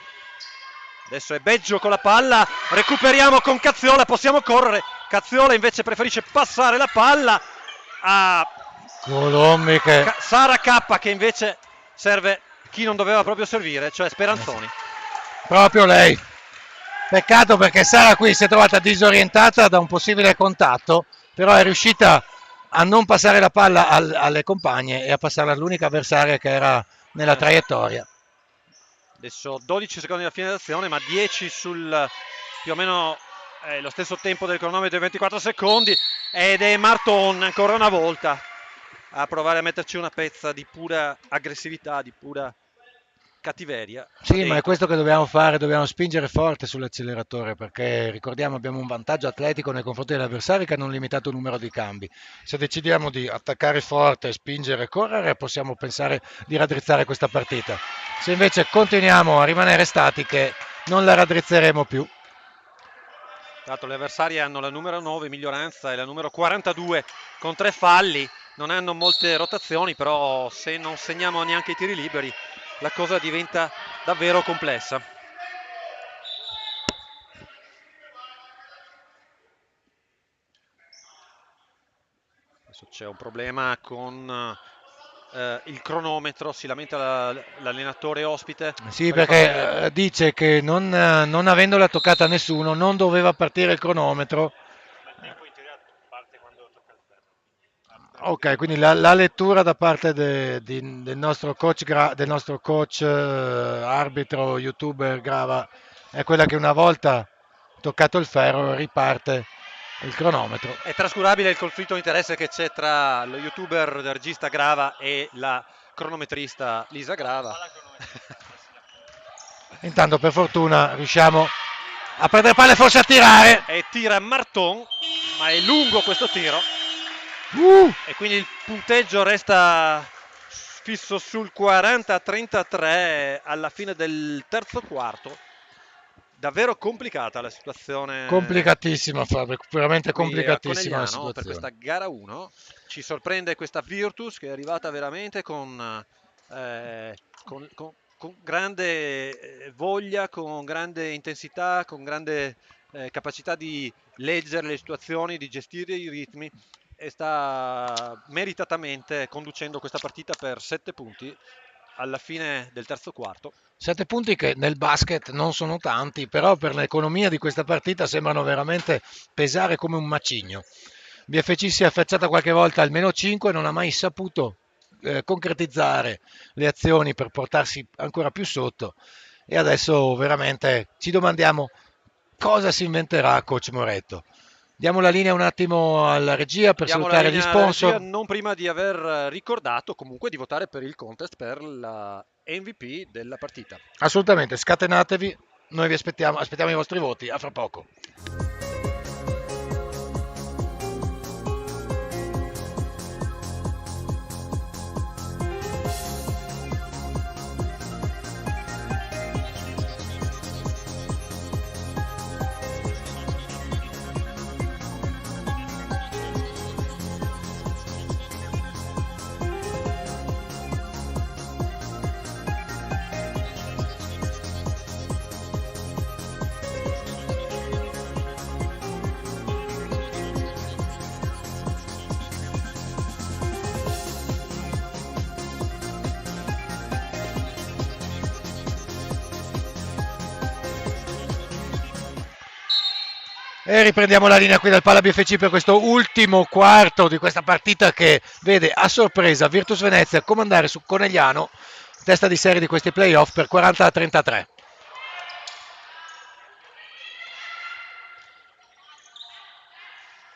Adesso è Beggio con la palla, recuperiamo con Cazziola, possiamo correre. Cazziola invece preferisce passare la palla a Colombi che Sara K che invece serve chi non doveva proprio servire, cioè Speranzoni. Proprio lei. Peccato perché Sara qui si è trovata disorientata da un possibile contatto, però è riuscita a non passare la palla alle compagne e a passarla all'unica avversaria che era nella traiettoria. Adesso 12 secondi alla fine dell'azione, ma 10 sul più o meno lo stesso tempo del cronometro di 24 secondi ed è Marton ancora una volta a provare a metterci una pezza di pura aggressività, di pura cattiveria. Sì, ma è questo che dobbiamo fare, dobbiamo spingere forte sull'acceleratore perché ricordiamo abbiamo un vantaggio atletico nei confronti degli avversari che hanno un limitato numero di cambi. Se decidiamo di attaccare forte, spingere e correre, possiamo pensare di raddrizzare questa partita. Se invece continuiamo a rimanere statiche, non la raddrizzeremo più. Tra l'altro, le avversarie hanno la numero 9 Miglioranza e la numero 42 con 3 falli. Non hanno molte rotazioni, però se non segniamo neanche i tiri liberi, la cosa diventa davvero complessa. Adesso c'è un problema con il cronometro, si lamenta l'allenatore ospite. Sì, Per il fatto che perché dice che non avendola toccata nessuno non doveva partire il cronometro. Ok, quindi la lettura da parte del nostro coach, arbitro, youtuber Grava è quella che una volta toccato il ferro riparte il cronometro. è trascurabile il conflitto di interesse che c'è tra lo youtuber del regista Grava e la cronometrista Lisa Grava. Intanto per fortuna riusciamo a prendere palle, forse a tirare. E tira Marton, ma è lungo questo tiro. E quindi il punteggio resta fisso sul 40-33 alla fine del terzo quarto. Davvero complicata la situazione. Complicatissima, Fabio, veramente qui a complicatissima la Conegliano per situazione. questa gara 1. Ci sorprende questa Virtus che è arrivata veramente con grande voglia, con grande intensità, con grande capacità di leggere le situazioni, di gestire i ritmi e sta meritatamente conducendo questa partita per 7 punti alla fine del terzo quarto. 7 punti che nel basket non sono tanti, però per l'economia di questa partita sembrano veramente pesare come un macigno. BFC si è affacciata qualche volta al meno 5 e non ha mai saputo concretizzare le azioni per portarsi ancora più sotto e adesso veramente ci domandiamo cosa si inventerà coach Moretto. Diamo la linea un attimo alla regia per Diamo la salutare gli linea alla regia, sponsor. non prima di aver ricordato comunque di votare per il contest per la MVP della partita. Assolutamente, scatenatevi, noi vi aspettiamo i vostri voti, a fra poco. E riprendiamo la linea qui dal Pala BFC per questo ultimo quarto di questa partita che vede a sorpresa Virtus Venezia comandare su Conegliano, testa di serie di questi playoff per 40-33.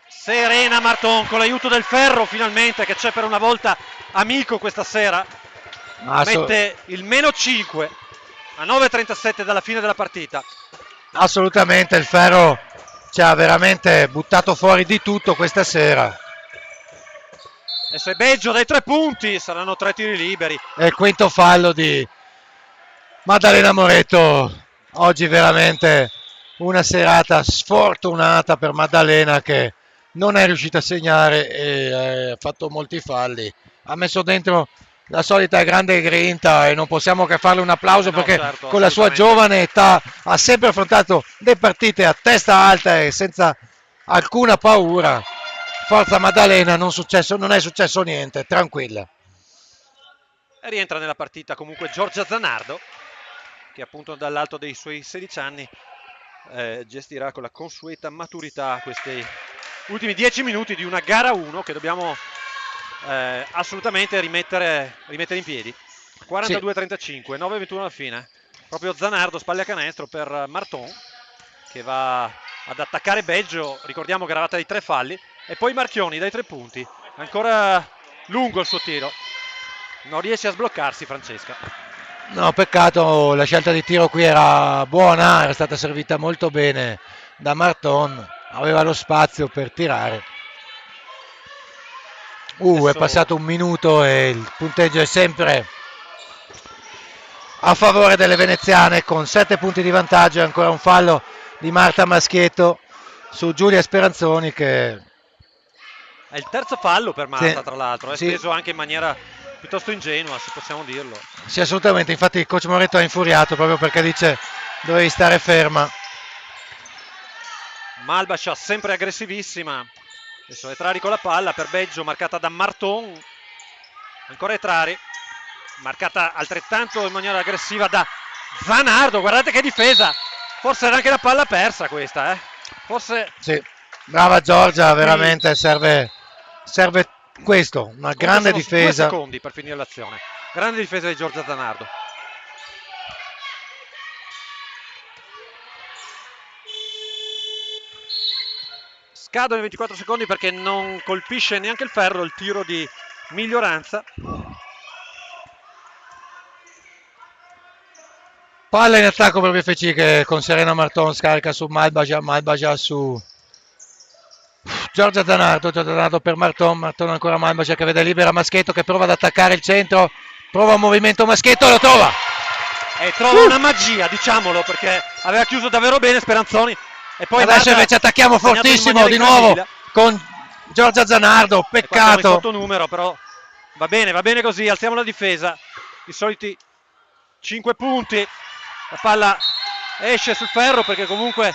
Serena Marton con l'aiuto del ferro finalmente che c'è per una volta amico questa sera. Mette il meno 5 a 9:37 dalla fine della partita. Assolutamente, il ferro ci ha veramente buttato fuori di tutto questa sera. Adesso è Beggio dai 3 punti, saranno 3 tiri liberi. E il quinto fallo di Maddalena Moretto. Oggi veramente una serata sfortunata per Maddalena che non è riuscita a segnare e ha fatto molti falli. Ha messo dentro la solita grande grinta e non possiamo che farle un applauso perché certo, con la sua giovane età ha sempre affrontato le partite a testa alta e senza alcuna paura. Forza Maddalena, non è successo niente, tranquilla. E rientra nella partita comunque Giorgia Zanardo, che appunto dall'alto dei suoi 16 anni gestirà con la consueta maturità questi ultimi 10 minuti di una gara 1 che dobbiamo assolutamente rimettere in piedi. 42-35, 9-21 alla fine. Proprio Zanardo, spalle a canestro per Marton, che va ad attaccare Beggio. Ricordiamo gravata di 3 falli. E poi Marchioni dai 3 punti. Ancora lungo il suo tiro. Non riesce a sbloccarsi Francesca. No, peccato, la scelta di tiro qui era buona, era stata servita molto bene da Marton, aveva lo spazio per tirare. È passato un minuto e il punteggio è sempre a favore delle veneziane con 7 punti di vantaggio e ancora un fallo di Marta Maschietto su Giulia Speranzoni che... È il terzo fallo per Marta, Sì, tra l'altro, è sì. speso anche in maniera piuttosto ingenua, se possiamo dirlo. Sì, assolutamente, infatti il coach Moretto è infuriato proprio perché dice dovevi stare ferma. Malbascia sempre aggressivissima. Adesso Etrari con la palla per Beggio, marcata da Marton. Ancora Etrari, marcata altrettanto in maniera aggressiva da Zanardo. Guardate che difesa, forse era anche la palla persa questa, forse. Sì, brava Giorgia, veramente serve questo, una grande difesa. 2 secondi per finire l'azione, grande difesa di Giorgia Zanardo. Scadono i 24 secondi perché non colpisce neanche il ferro il tiro di Miglioranza. Palla in attacco per BFC che con Serena Marton scarica su Malbagia su Giorgia Zanardo per Marton ancora Malbagia che vede libera Maschietto che prova ad attaccare il centro, prova un movimento Maschietto, lo trova! E trova una magia, diciamolo, perché aveva chiuso davvero bene Speranzoni. E poi adesso invece attacchiamo fortissimo di nuovo con Giorgia Zanardo, peccato. Sotto numero, però va bene così, alziamo la difesa. I soliti 5 punti. La palla esce sul ferro perché comunque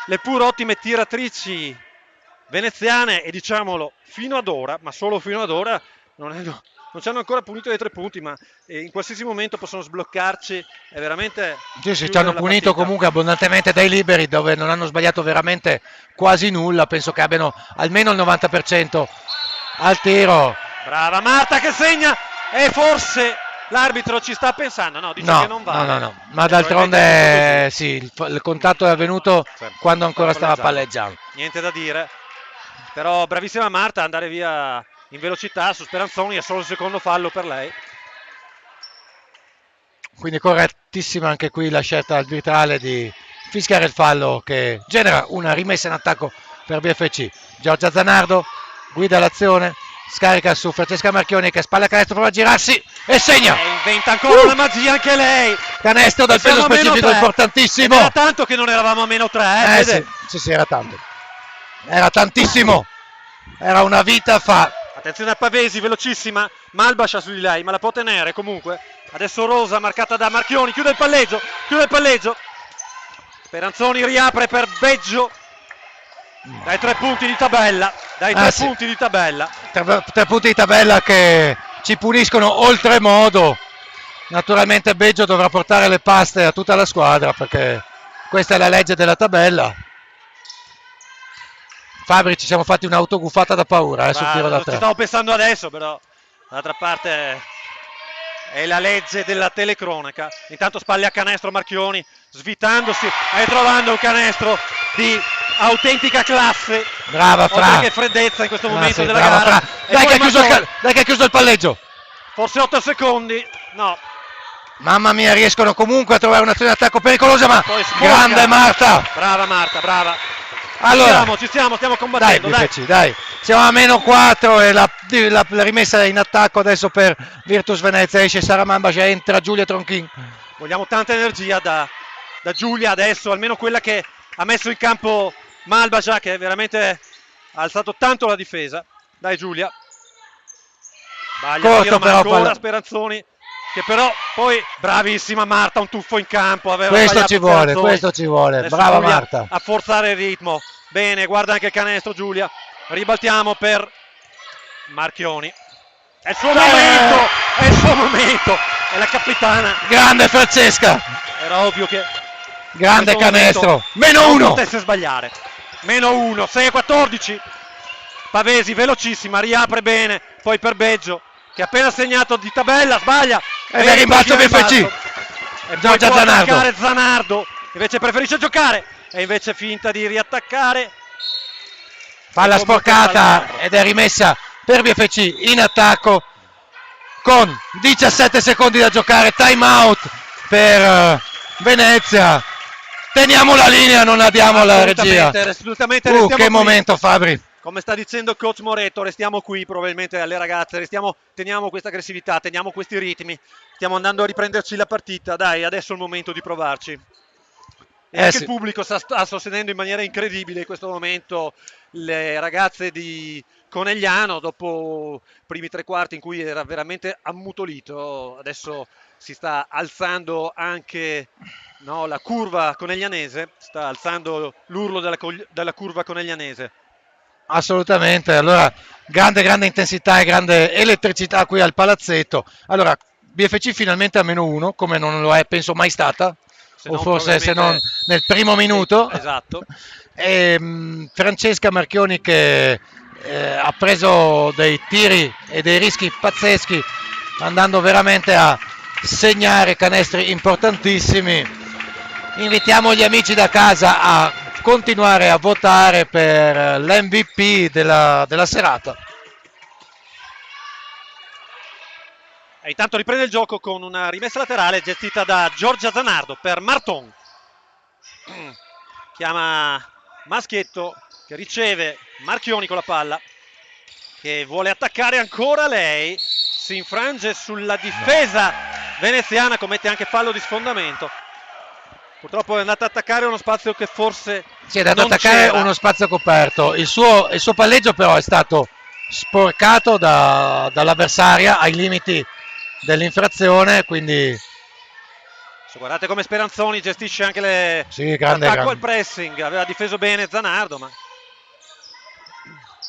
le pur ottime tiratrici veneziane, e diciamolo, fino ad ora, ma solo fino ad ora, non ci hanno ancora punito dei 3 punti, ma in qualsiasi momento possono sbloccarci. È veramente... Sì, ci hanno punito comunque abbondantemente dai liberi, dove non hanno sbagliato veramente quasi nulla. Penso che abbiano almeno il 90% al tiro. Brava Marta che segna, e forse l'arbitro ci sta pensando, che non vale. No, ma d'altronde sì, il contatto è avvenuto quando ancora stava palleggiando. Niente da dire, però bravissima Marta ad andare via in velocità su Speranzoni, è solo il secondo fallo per lei. Quindi correttissima anche qui la scelta arbitrale di fischiare il fallo che genera una rimessa in attacco per BFC. Giorgia Zanardo guida l'azione, scarica su Francesca Marchioni che spalla canestro, prova a girarsi e segna. E inventa ancora una magia anche lei. Canestro dal peso specifico importantissimo. Era tanto che non eravamo a -3. Sì, era tanto. Era tantissimo. Era una vita fa. Attenzione a Pavesi, velocissima. Malbascia su di lei, ma la può tenere comunque. Adesso Rosa, marcata da Marchioni, chiude il palleggio. Speranzoni riapre per Beggio. Dai 3 punti di tabella. 3 punti di tabella. 3 punti di tabella che ci puniscono oltremodo. Naturalmente Beggio dovrà portare le paste a tutta la squadra perché questa è la legge della tabella. Fabri, ci siamo fatti un'autoguffata da paura sul tiro da 3. Ci stavo pensando adesso, però d'altra parte è la legge della telecronaca. Intanto spalle a canestro Marchioni, svitandosi e trovando un canestro di autentica classe. Brava Fra. Che freddezza in questo momento della gara. Dai che ha chiuso il palleggio. Forse 8 secondi. No. Mamma mia, riescono comunque a trovare un'azione di attacco pericolosa, ma grande Marta. Brava Marta, brava. Allora, ci stiamo combattendo. Dai. Siamo a -4 e la rimessa in attacco adesso per Virtus Venezia. Esce Sara Mambacia, entra Giulia Tronchin. Vogliamo tanta energia da Giulia adesso, almeno quella che ha messo in campo Malbagia, che veramente ha alzato tanto la difesa. Dai Giulia. Corto però ancora Speranzoni, che però poi bravissima Marta, un tuffo in campo. Questo ci vuole. Adesso Brava Giulia Marta. a forzare il ritmo. Bene, guarda anche il canestro Giulia. Ribaltiamo per Marchioni. È il suo momento. È la capitana. Grande Francesca. Era ovvio che grande canestro. -1. Non potesse sbagliare. -1, 6-14. Pavesi velocissima, riapre bene. Poi per Beggio, che ha appena segnato di tabella, sbaglia. E il rimbalzo BFC. E Giorgia Zanardo. Invece preferisce giocare. E invece finta di riattaccare. Palla sporcata ed è rimessa per BFC in attacco. con 17 secondi da giocare, time out per Venezia. Teniamo la linea, non la diamo alla regia. Assolutamente, restiamo che qui. momento, Fabri. Come sta dicendo coach Moretto, restiamo qui probabilmente alle ragazze, teniamo questa aggressività, teniamo questi ritmi, stiamo andando a riprenderci la partita, dai, adesso è il momento di provarci. E anche sì. il pubblico sta sostenendo in maniera incredibile in questo momento le ragazze di Conegliano, dopo i primi tre quarti in cui era veramente ammutolito, adesso si sta alzando anche la curva coneglianese, sta alzando l'urlo della curva coneglianese. Assolutamente, allora grande intensità e grande elettricità qui al palazzetto. Allora, BFC finalmente a -1, come non lo è penso mai stata, o forse se non nel primo minuto. Sì, esatto. E Francesca Marchioni che ha preso dei tiri e dei rischi pazzeschi, andando veramente a segnare canestri importantissimi. Invitiamo gli amici da casa a continuare a votare per l'MVP della serata. E intanto riprende il gioco con una rimessa laterale gestita da Giorgia Zanardo per Marton. Chiama Maschietto che riceve Marchioni con la palla, che vuole attaccare ancora lei, si infrange sulla difesa veneziana, commette anche fallo di sfondamento. Purtroppo è andata ad attaccare uno spazio che forse si è andato ad attaccare c'era. Uno spazio coperto. Il suo palleggio però è stato sporcato dall'avversaria ai limiti dell'infrazione, quindi guardate come Speranzoni gestisce anche l'attacco al pressing. Aveva difeso bene Zanardo, ma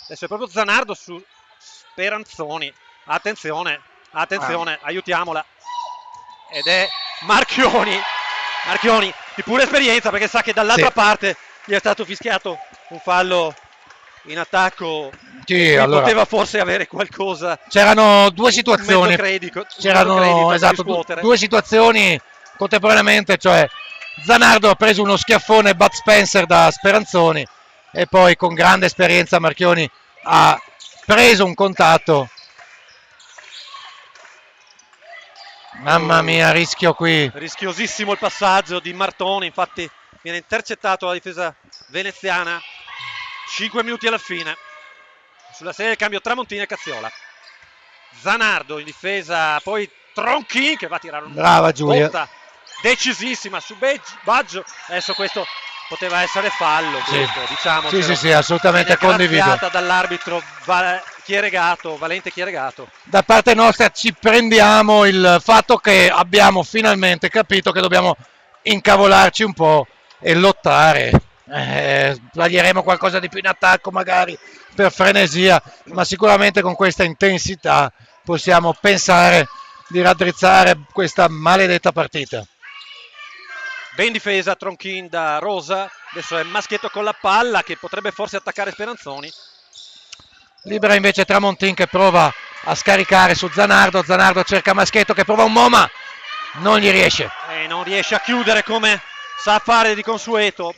adesso è proprio Zanardo su Speranzoni. Attenzione, aiutiamola. Ed è Marchioni di pura esperienza, perché sa che dall'altra parte gli è stato fischiato un fallo in attacco. Sì, allora poteva forse avere qualcosa. C'erano due situazioni. Due situazioni contemporaneamente, cioè Zanardo ha preso uno schiaffone Bud Spencer da Speranzoni e poi con grande esperienza Marchioni ha preso un contatto. Mamma mia, rischio qui. Rischiosissimo il passaggio di Martoni, infatti viene intercettato la difesa veneziana. 5 minuti alla fine. Sulla serie del cambio Tramontini e Cazziola. Zanardo in difesa, poi Tronchin che va a tirare una botta decisissima su Baggio. Adesso questo poteva essere fallo, diciamo. Sì, assolutamente condiviso. Dall'arbitro Valente Chieregato. Da parte nostra ci prendiamo il fatto che abbiamo finalmente capito che dobbiamo incavolarci un po' e lottare. Sbaglieremo qualcosa di più in attacco magari per frenesia, ma sicuramente con questa intensità possiamo pensare di raddrizzare questa maledetta partita. Ben difesa Tronchin da Rosa, adesso è Maschietto con la palla che potrebbe forse attaccare Speranzoni. Libera invece Tramontin che prova a scaricare su Zanardo cerca Maschietto che prova un MoMA, non gli riesce. E non riesce a chiudere come sa fare di consueto.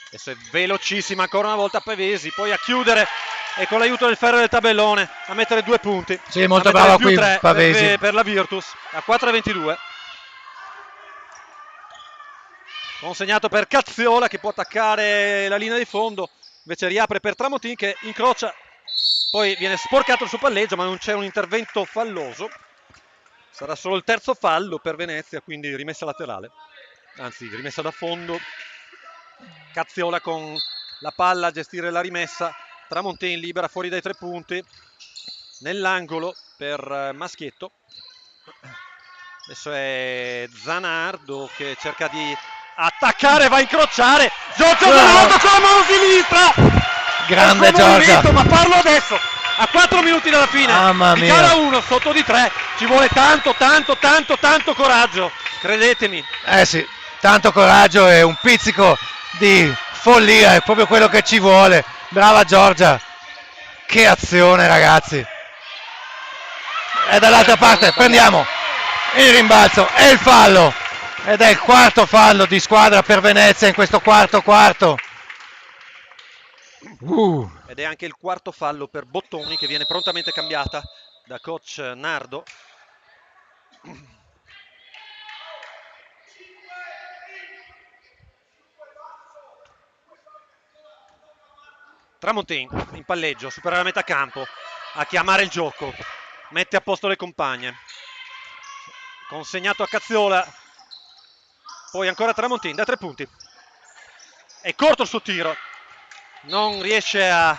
Adesso è velocissima ancora una volta Pavesi, poi a chiudere e con l'aiuto del ferro del tabellone a mettere 2 punti. Sì, molto brava qui Pavesi. Per la Virtus a 4:22. Consegnato per Cazziola che può attaccare la linea di fondo, invece riapre per Tramontin che incrocia, poi viene sporcato il suo palleggio, ma non c'è un intervento falloso. Sarà solo il terzo fallo per Venezia, quindi rimessa laterale, anzi rimessa da fondo. Cazziola con la palla a gestire la rimessa, Tramontin libera fuori dai 3 punti, nell'angolo per Maschietto. Adesso è Zanardo che cerca di attaccare, va a incrociare, Giorgio Zanardo con la mano sinistra, grande Giorgia, ma parlo adesso a 4 minuti dalla fine. Mamma mia. Di gara 1 sotto di 3 ci vuole tanto coraggio, credetemi. Sì, tanto coraggio e un pizzico di follia è proprio quello che ci vuole. Brava Giorgia, che azione ragazzi. E dall'altra parte prendiamo il rimbalzo e il fallo, ed è il quarto fallo di squadra per Venezia in questo quarto. Ed è anche il quarto fallo per Bottoni che viene prontamente cambiata da coach Nardo. Tramontin in palleggio, supera la metà campo, a chiamare il gioco, mette a posto le compagne, consegnato a Cazziola, poi ancora Tramontin da 3 punti, è corto il suo tiro, non riesce ad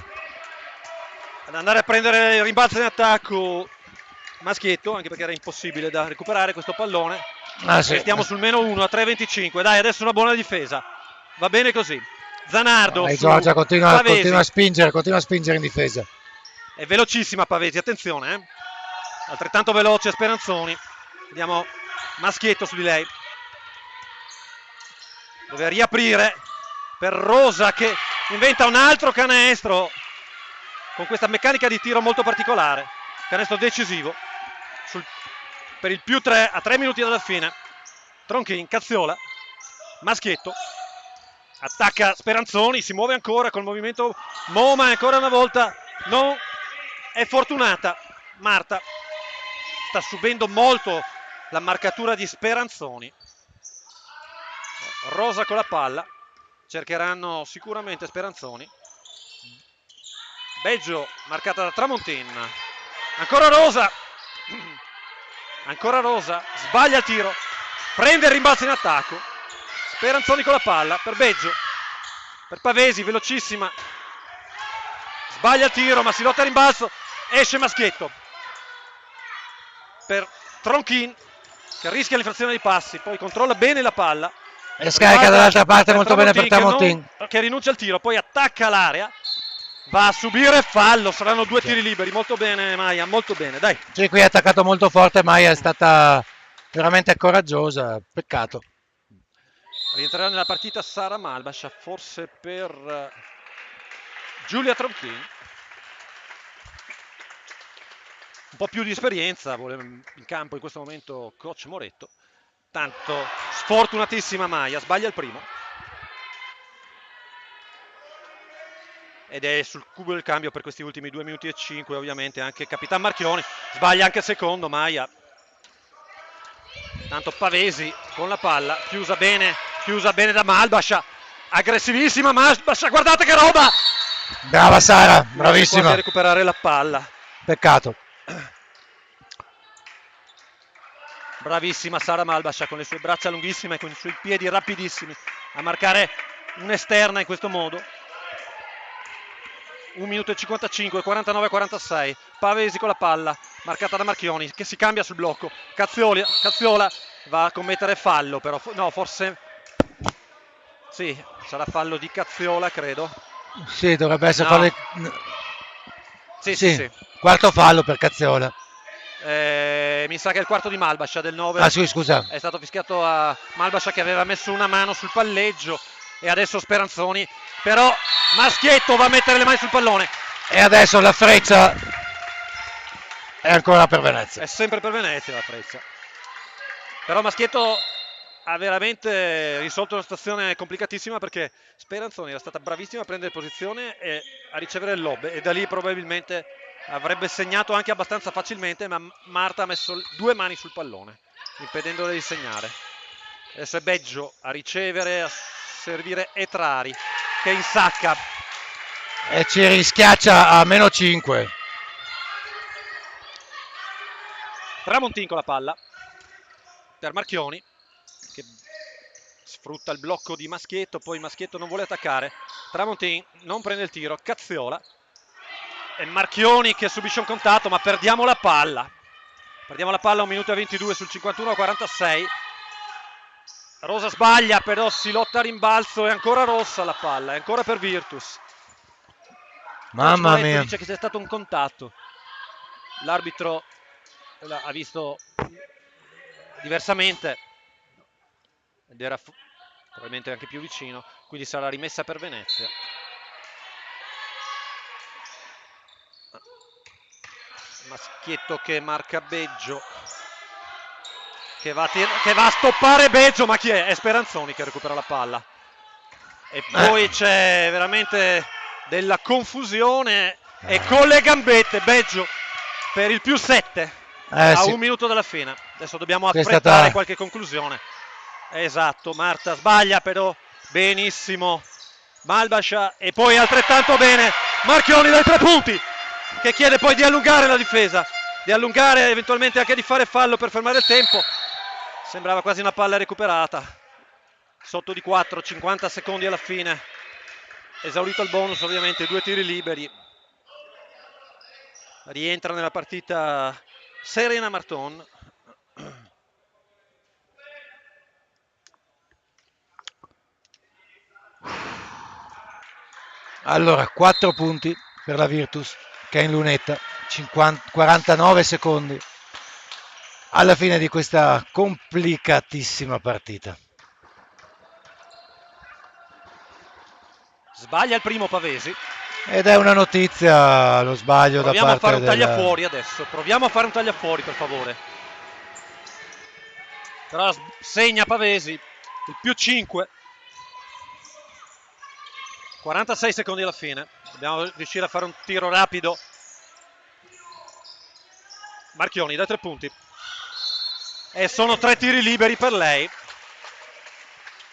andare a prendere il rimbalzo in attacco Maschietto, anche perché era impossibile da recuperare questo pallone. Sì. Restiamo sul -1 a 3,25, dai, adesso una buona difesa, va bene così. Zanardo su Giorgia continua Pavesi. a spingere in difesa. È velocissima Pavesi, attenzione, altrettanto veloce Speranzoni. Vediamo Maschietto su di lei, deve riaprire per Rosa che inventa un altro canestro con questa meccanica di tiro molto particolare, canestro decisivo per il +3 a 3 minuti dalla fine. Tronchin, Cazziola, Maschietto, attacca Speranzoni, si muove ancora col movimento Moma, ancora una volta non è fortunata. Marta sta subendo molto la marcatura di Speranzoni. Rosa con la palla, cercheranno sicuramente Speranzoni. Beggio marcata da Tramontin, ancora Rosa, sbaglia il tiro, prende il rimbalzo in attacco. Speranzoni con la palla per Beggio, per Pavesi, velocissima, sbaglia il tiro ma si lotta il rimbalzo, esce Maschietto per Tronchin che rischia l'infrazione dei passi, poi controlla bene la palla e scarica dall'altra parte molto bene per Tramontin che rinuncia al tiro, poi attacca l'area, va a subire fallo, saranno 2 tiri liberi. Molto bene Maia, molto bene, dai. Sì, qui ha attaccato molto forte, Maia è stata veramente coraggiosa, peccato. Rientrerà nella partita Sara Malbascia, forse per Giulia Tronchin. Un po' più di esperienza vuole in campo in questo momento coach Moretto. Tanto sfortunatissima Maia, sbaglia il primo. Ed è sul cubo del cambio per questi ultimi 2 minuti e 5 ovviamente anche Capitan Marchioni. Sbaglia anche il secondo Maia. Tanto Pavesi con la palla, chiusa bene da Malbascia, aggressivissima Malbascia, guardate che roba! Brava Sara, bravissima a recuperare la palla. Peccato. Bravissima Sara Malbascia con le sue braccia lunghissime e con i suoi piedi rapidissimi a marcare un'esterna in questo modo. 1 minuto e 55, 49-46. Pavesi con la palla, marcata da Marchioni che si cambia sul blocco. Cazziola va a commettere fallo, però no, forse sì, sarà fallo di Cazziola, credo. Sì, dovrebbe essere no. fallo. Sì. Quarto fallo per Cazziola. Mi sa che è il quarto di Malbascia del 9. Ah sì, scusa. È stato fischiato a Malbascia che aveva messo una mano sul palleggio e adesso Speranzoni, però Maschietto va a mettere le mani sul pallone e adesso la freccia è ancora per Venezia. È sempre per Venezia la freccia, però Maschietto ha veramente risolto una situazione complicatissima perché Speranzoni era stata bravissima a prendere posizione e a ricevere il lob e da lì probabilmente avrebbe segnato anche abbastanza facilmente, ma Marta ha messo 2 mani sul pallone impedendole di segnare. Adesso è Beggio a ricevere, a servire Etrari che insacca e ci rischiaccia a -5. Tramontin con la palla per Marchioni che sfrutta il blocco di Maschietto, poi Maschietto non vuole attaccare, Tramontin non prende il tiro, Cazziola e Marchioni che subisce un contatto, ma perdiamo la palla 1 minuto e 22 sul 51-46. Rosa sbaglia, però si lotta a rimbalzo, è ancora rossa la palla, è ancora per Virtus. Mamma mia, dice che c'è stato un contatto, l'arbitro ha visto diversamente ed era probabilmente anche più vicino, quindi sarà rimessa per Venezia. Maschietto che marca Beggio che va a stoppare Beggio, ma chi è? È Speranzoni che recupera la palla e poi c'è veramente della confusione e con le gambette Beggio per il +7 a Sì. un minuto dalla fine. Adesso dobbiamo Questa è affrettare stata... qualche conclusione. Esatto, Marta sbaglia però benissimo Malbascia, e poi altrettanto bene Marchioni dai 3 punti, che chiede poi di allungare la difesa, di allungare, eventualmente anche di fare fallo per fermare il tempo. Sembrava quasi una palla recuperata. Sotto di 4, 50 secondi alla fine. Esaurito il bonus, ovviamente 2 tiri liberi. Rientra nella partita Serena Marton. Allora, 4 punti per la Virtus che è in lunetta, 49 secondi alla fine di questa complicatissima partita. Sbaglia il primo Pavesi. Ed è una notizia lo sbaglio da Proviamo a fare parte un tagliafuori adesso. Proviamo a fare un tagliafuori, per favore. Però segna Pavesi il +5. 46 secondi alla fine. Dobbiamo riuscire a fare un tiro rapido. Marchioni da 3 punti. E sono 3 tiri liberi per lei.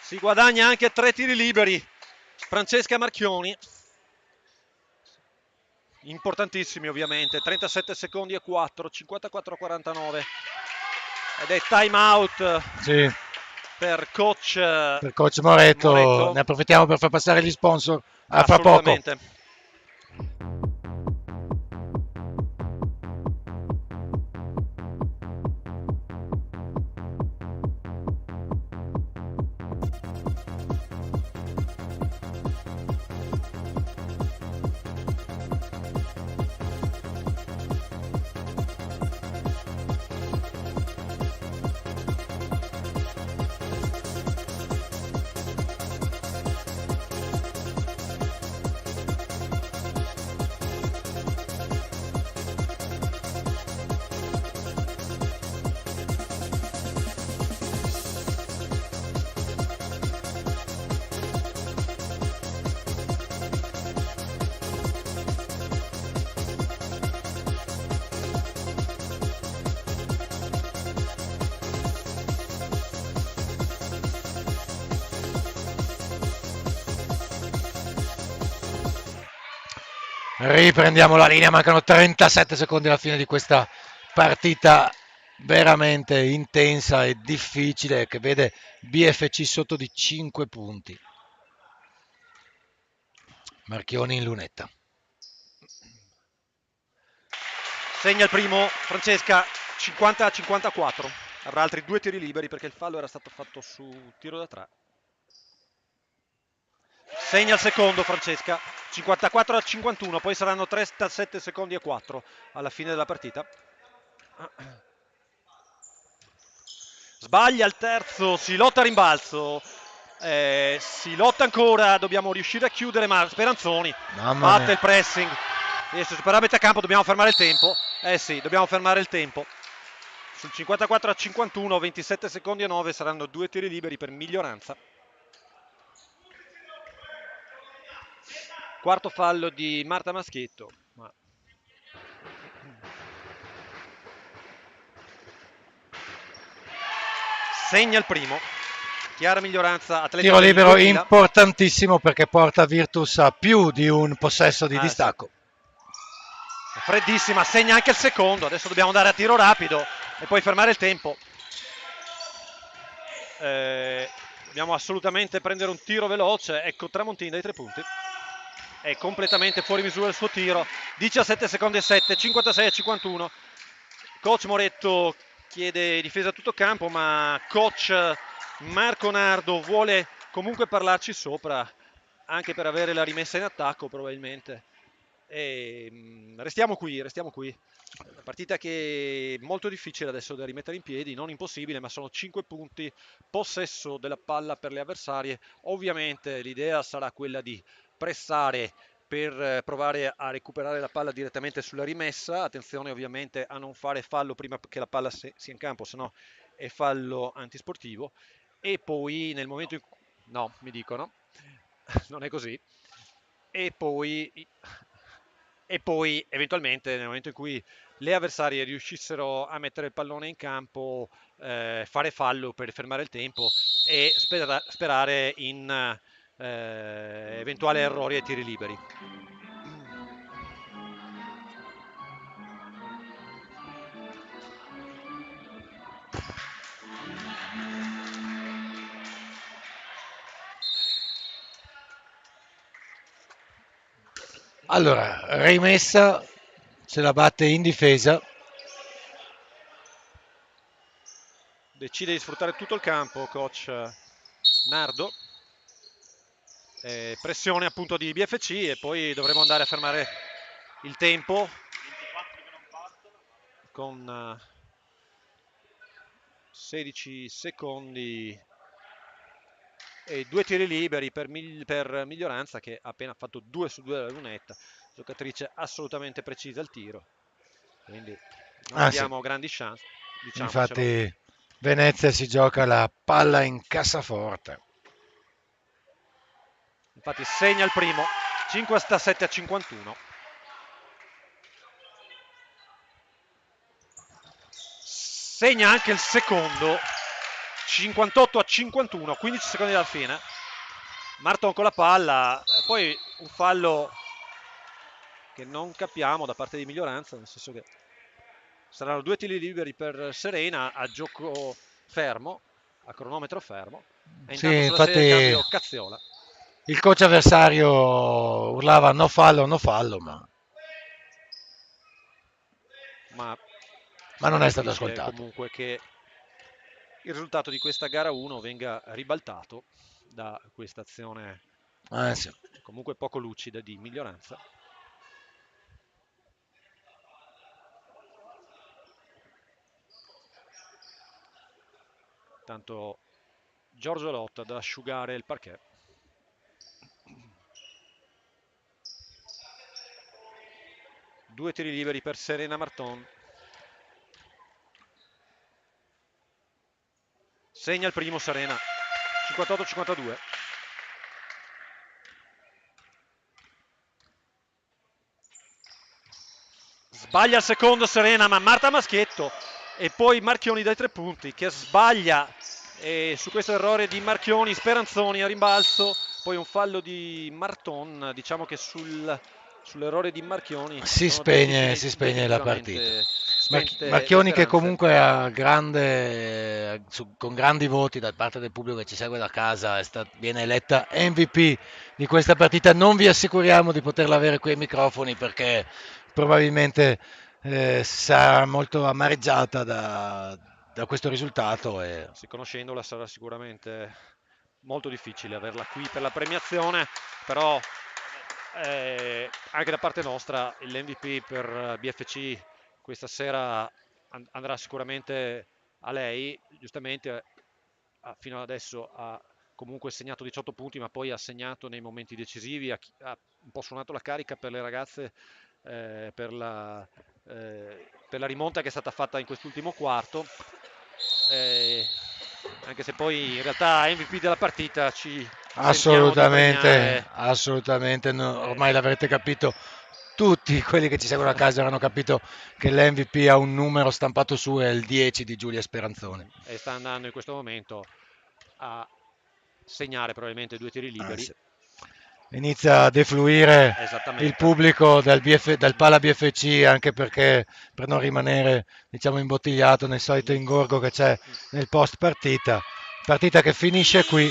Si guadagna anche 3 tiri liberi Francesca Marchioni. Importantissimi ovviamente. 37 secondi e 4, 54-49. Ed è time out. Sì. Per coach Moretto. Ne approfittiamo per far passare gli sponsor. A fra poco. Riprendiamo la linea, mancano 37 secondi alla fine di questa partita veramente intensa e difficile che vede BFC sotto di 5 punti. Marchioni in lunetta. Segna il primo Francesca, 50-54. Avrà altri 2 tiri liberi perché il fallo era stato fatto su tiro da 3. Segna il secondo Francesca, 54-51, poi saranno 37 secondi e 4 alla fine della partita. Sbaglia il terzo, si lotta a rimbalzo, si lotta ancora, dobbiamo riuscire a chiudere, ma Speranzoni batte il pressing, riesce a superare metà campo, dobbiamo fermare il tempo. Sì, dobbiamo fermare il tempo. Sul 54-51, 27 secondi e 9 saranno 2 tiri liberi per Miglioranza. Quarto fallo di Marta Maschietto. Segna il primo. Chiara Miglioranza, Atletico. Tiro libero importantissimo perché porta Virtus a più di un possesso di distacco. Sì. Freddissima, segna anche il secondo. Adesso dobbiamo andare a tiro rapido e poi fermare il tempo. Dobbiamo assolutamente prendere un tiro veloce. Ecco Tramontini dai 3 punti. È completamente fuori misura il suo tiro. 17 secondi e 7, 56-51. Coach Moretto chiede difesa a tutto campo, ma coach Marco Nardo vuole comunque parlarci sopra, anche per avere la rimessa in attacco probabilmente. E restiamo qui. Una partita che è molto difficile adesso da rimettere in piedi, non impossibile, ma sono 5 punti, possesso della palla per le avversarie. Ovviamente l'idea sarà quella di pressare per provare a recuperare la palla direttamente sulla rimessa. Attenzione ovviamente a non fare fallo prima che la palla sia in campo, se no è fallo antisportivo. E poi nel momento in cui... No, mi dicono, non è così. E poi eventualmente nel momento in cui le avversarie riuscissero a mettere il pallone in campo, fare fallo per fermare il tempo e sperare in eventuali errori ai tiri liberi. Allora, rimessa, se la batte in difesa. Decide di sfruttare tutto il campo coach Nardo. Pressione appunto di BFC e poi dovremo andare a fermare il tempo con 16 secondi e 2 tiri liberi per Miglioranza, che ha appena fatto 2 su 2 dalla lunetta, giocatrice assolutamente precisa al tiro, quindi non Sì. abbiamo grandi chance, diciamocelo. Infatti Venezia si gioca la palla in cassaforte. Infatti segna il primo, 57 a 51. Segna anche il secondo, 58 a 51, 15 secondi dalla fine. Marton con la palla, poi un fallo che non capiamo da parte di Miglioranza, nel senso che saranno 2 tiri liberi per Serena a gioco fermo, a cronometro fermo, e Sì, intanto sulla serie di infatti cambio Cazziola. il coach avversario urlava no fallo, Ma ma non è sembra stato difficile ascoltato. comunque che il risultato di questa gara 1 venga ribaltato da questa azione Sì. comunque poco lucida di Miglioranza. Tanto Giorgio lotta ad asciugare il parquet. Due tiri liberi per Serena Marton. Segna il primo Serena, 58-52. Sbaglia il secondo Serena, ma Marta Maschietto e poi Marchioni dai 3 punti che sbaglia, e su questo errore di Marchioni Speranzoni a rimbalzo, poi un fallo di Marton, diciamo che sull'errore di Marchioni Si sono spegne la partita. definitivamente spente le Marchioni che speranze. comunque con grandi voti da parte del pubblico che ci segue da casa viene eletta MVP di questa partita. Non vi assicuriamo di poterla avere qui ai microfoni perché probabilmente sarà molto amareggiata da questo risultato. Sì, conoscendola sarà sicuramente molto difficile averla qui per la premiazione, però anche da parte nostra l'MVP per BFC questa sera andrà sicuramente a lei. Giustamente fino ad adesso ha comunque segnato 18 punti, ma poi ha segnato nei momenti decisivi, ha un po' suonato la carica per le ragazze, eh, per la, per la rimonta che è stata fatta in quest'ultimo quarto. eh, Anche se poi in realtà MVP della partita ci sentiamo di Assolutamente, premiare. assolutamente, eh, ormai l'avrete capito, tutti quelli che ci seguono a casa avranno capito che l'MVP ha un numero stampato su, è il 10 di Giulia Speranzoni. e sta andando in questo momento a segnare probabilmente 2 tiri liberi. Sì. Inizia a defluire il Esattamente. pubblico dal Pala BFC, anche perché per non rimanere, diciamo, imbottigliato nel solito ingorgo che c'è nel post partita che finisce qui,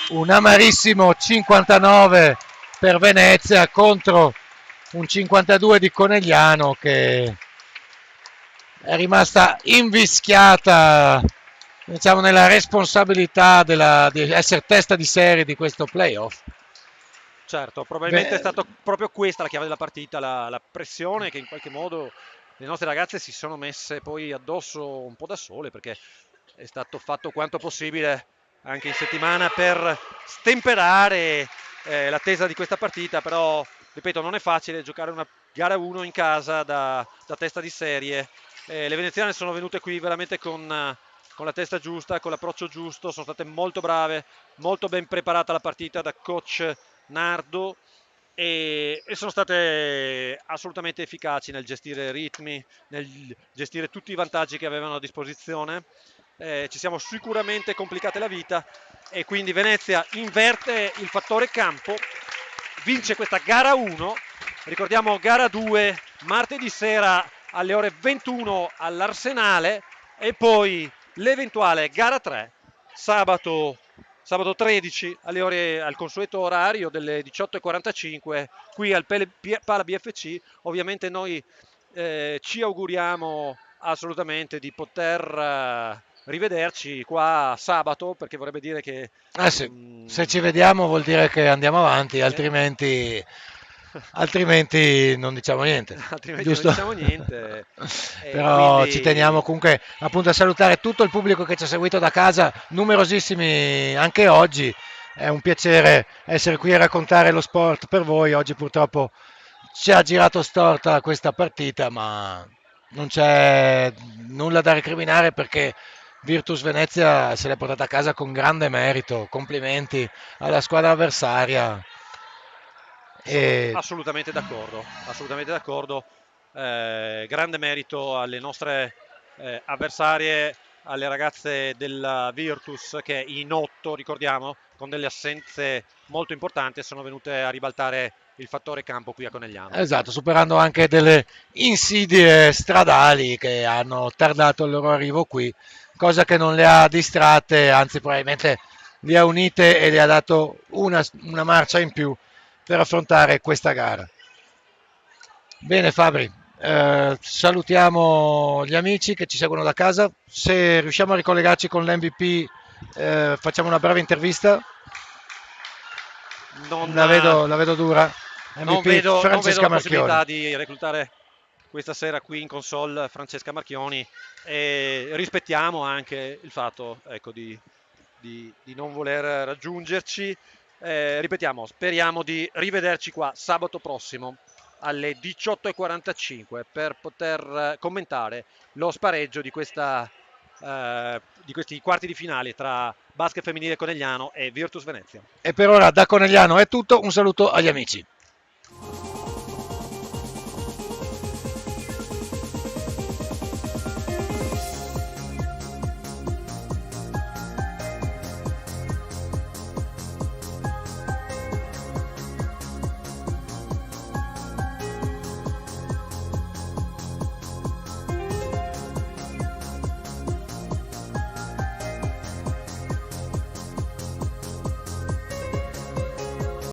un amarissimo 59 per Venezia contro un 52 di Conegliano, che è rimasta invischiata, diciamo, nella responsabilità di essere testa di serie di questo playoff. Certo, probabilmente è stata proprio questa la chiave della partita, la pressione che in qualche modo le nostre ragazze si sono messe poi addosso un po' da sole, perché è stato fatto quanto possibile anche in settimana per stemperare l'attesa di questa partita, però ripeto non è facile giocare una gara 1 in casa da testa di serie. Le veneziane sono venute qui veramente con la testa giusta, con l'approccio giusto, sono state molto brave, molto ben preparata la partita da coach Nardo, e sono state assolutamente efficaci nel gestire ritmi, nel gestire tutti i vantaggi che avevano a disposizione. Ci siamo sicuramente complicate la vita e quindi Venezia inverte il fattore campo, vince questa gara 1. Ricordiamo gara 2 martedì sera alle ore 21 all'Arsenale e poi l'eventuale gara 3 sabato 13 al consueto orario delle 18:45 qui al Pala BFC. Ovviamente noi ci auguriamo assolutamente di poter rivederci qua sabato, perché vorrebbe dire che Sì. Se ci vediamo vuol dire che andiamo avanti, altrimenti non diciamo niente, altrimenti non giusto? diciamo niente. Però ci teniamo Quindi comunque appunto a salutare tutto il pubblico che ci ha seguito da casa, numerosissimi anche oggi. È un piacere essere qui a raccontare lo sport per voi. Oggi purtroppo ci ha girato storta questa partita, ma non c'è nulla da recriminare perché Virtus Venezia se l'è portata a casa con grande merito. Complimenti alla squadra avversaria. sono E assolutamente d'accordo, assolutamente d'accordo. Grande merito alle nostre avversarie, alle ragazze della Virtus che in 8, ricordiamo, con delle assenze molto importanti sono venute a ribaltare il fattore campo qui a Conegliano. esatto, superando anche delle insidie stradali che hanno tardato il loro arrivo qui, cosa che non le ha distratte, anzi probabilmente li ha unite e le ha dato una marcia in più per affrontare questa gara. Bene Fabri, salutiamo gli amici che ci seguono da casa, se riusciamo a ricollegarci con l'MVP facciamo una breve intervista, Non, la vedo dura, non MVP non vedo Francesca la Marchioni. possibilità di reclutare questa sera qui in console Francesca Marchioni e rispettiamo anche il fatto, ecco, di non voler raggiungerci. Ripetiamo, speriamo di rivederci qua sabato prossimo alle 18:45 per poter commentare lo spareggio di questi quarti di finale tra Basket Femminile Conegliano e Virtus Venezia. E per ora da Conegliano è tutto, un saluto agli amici.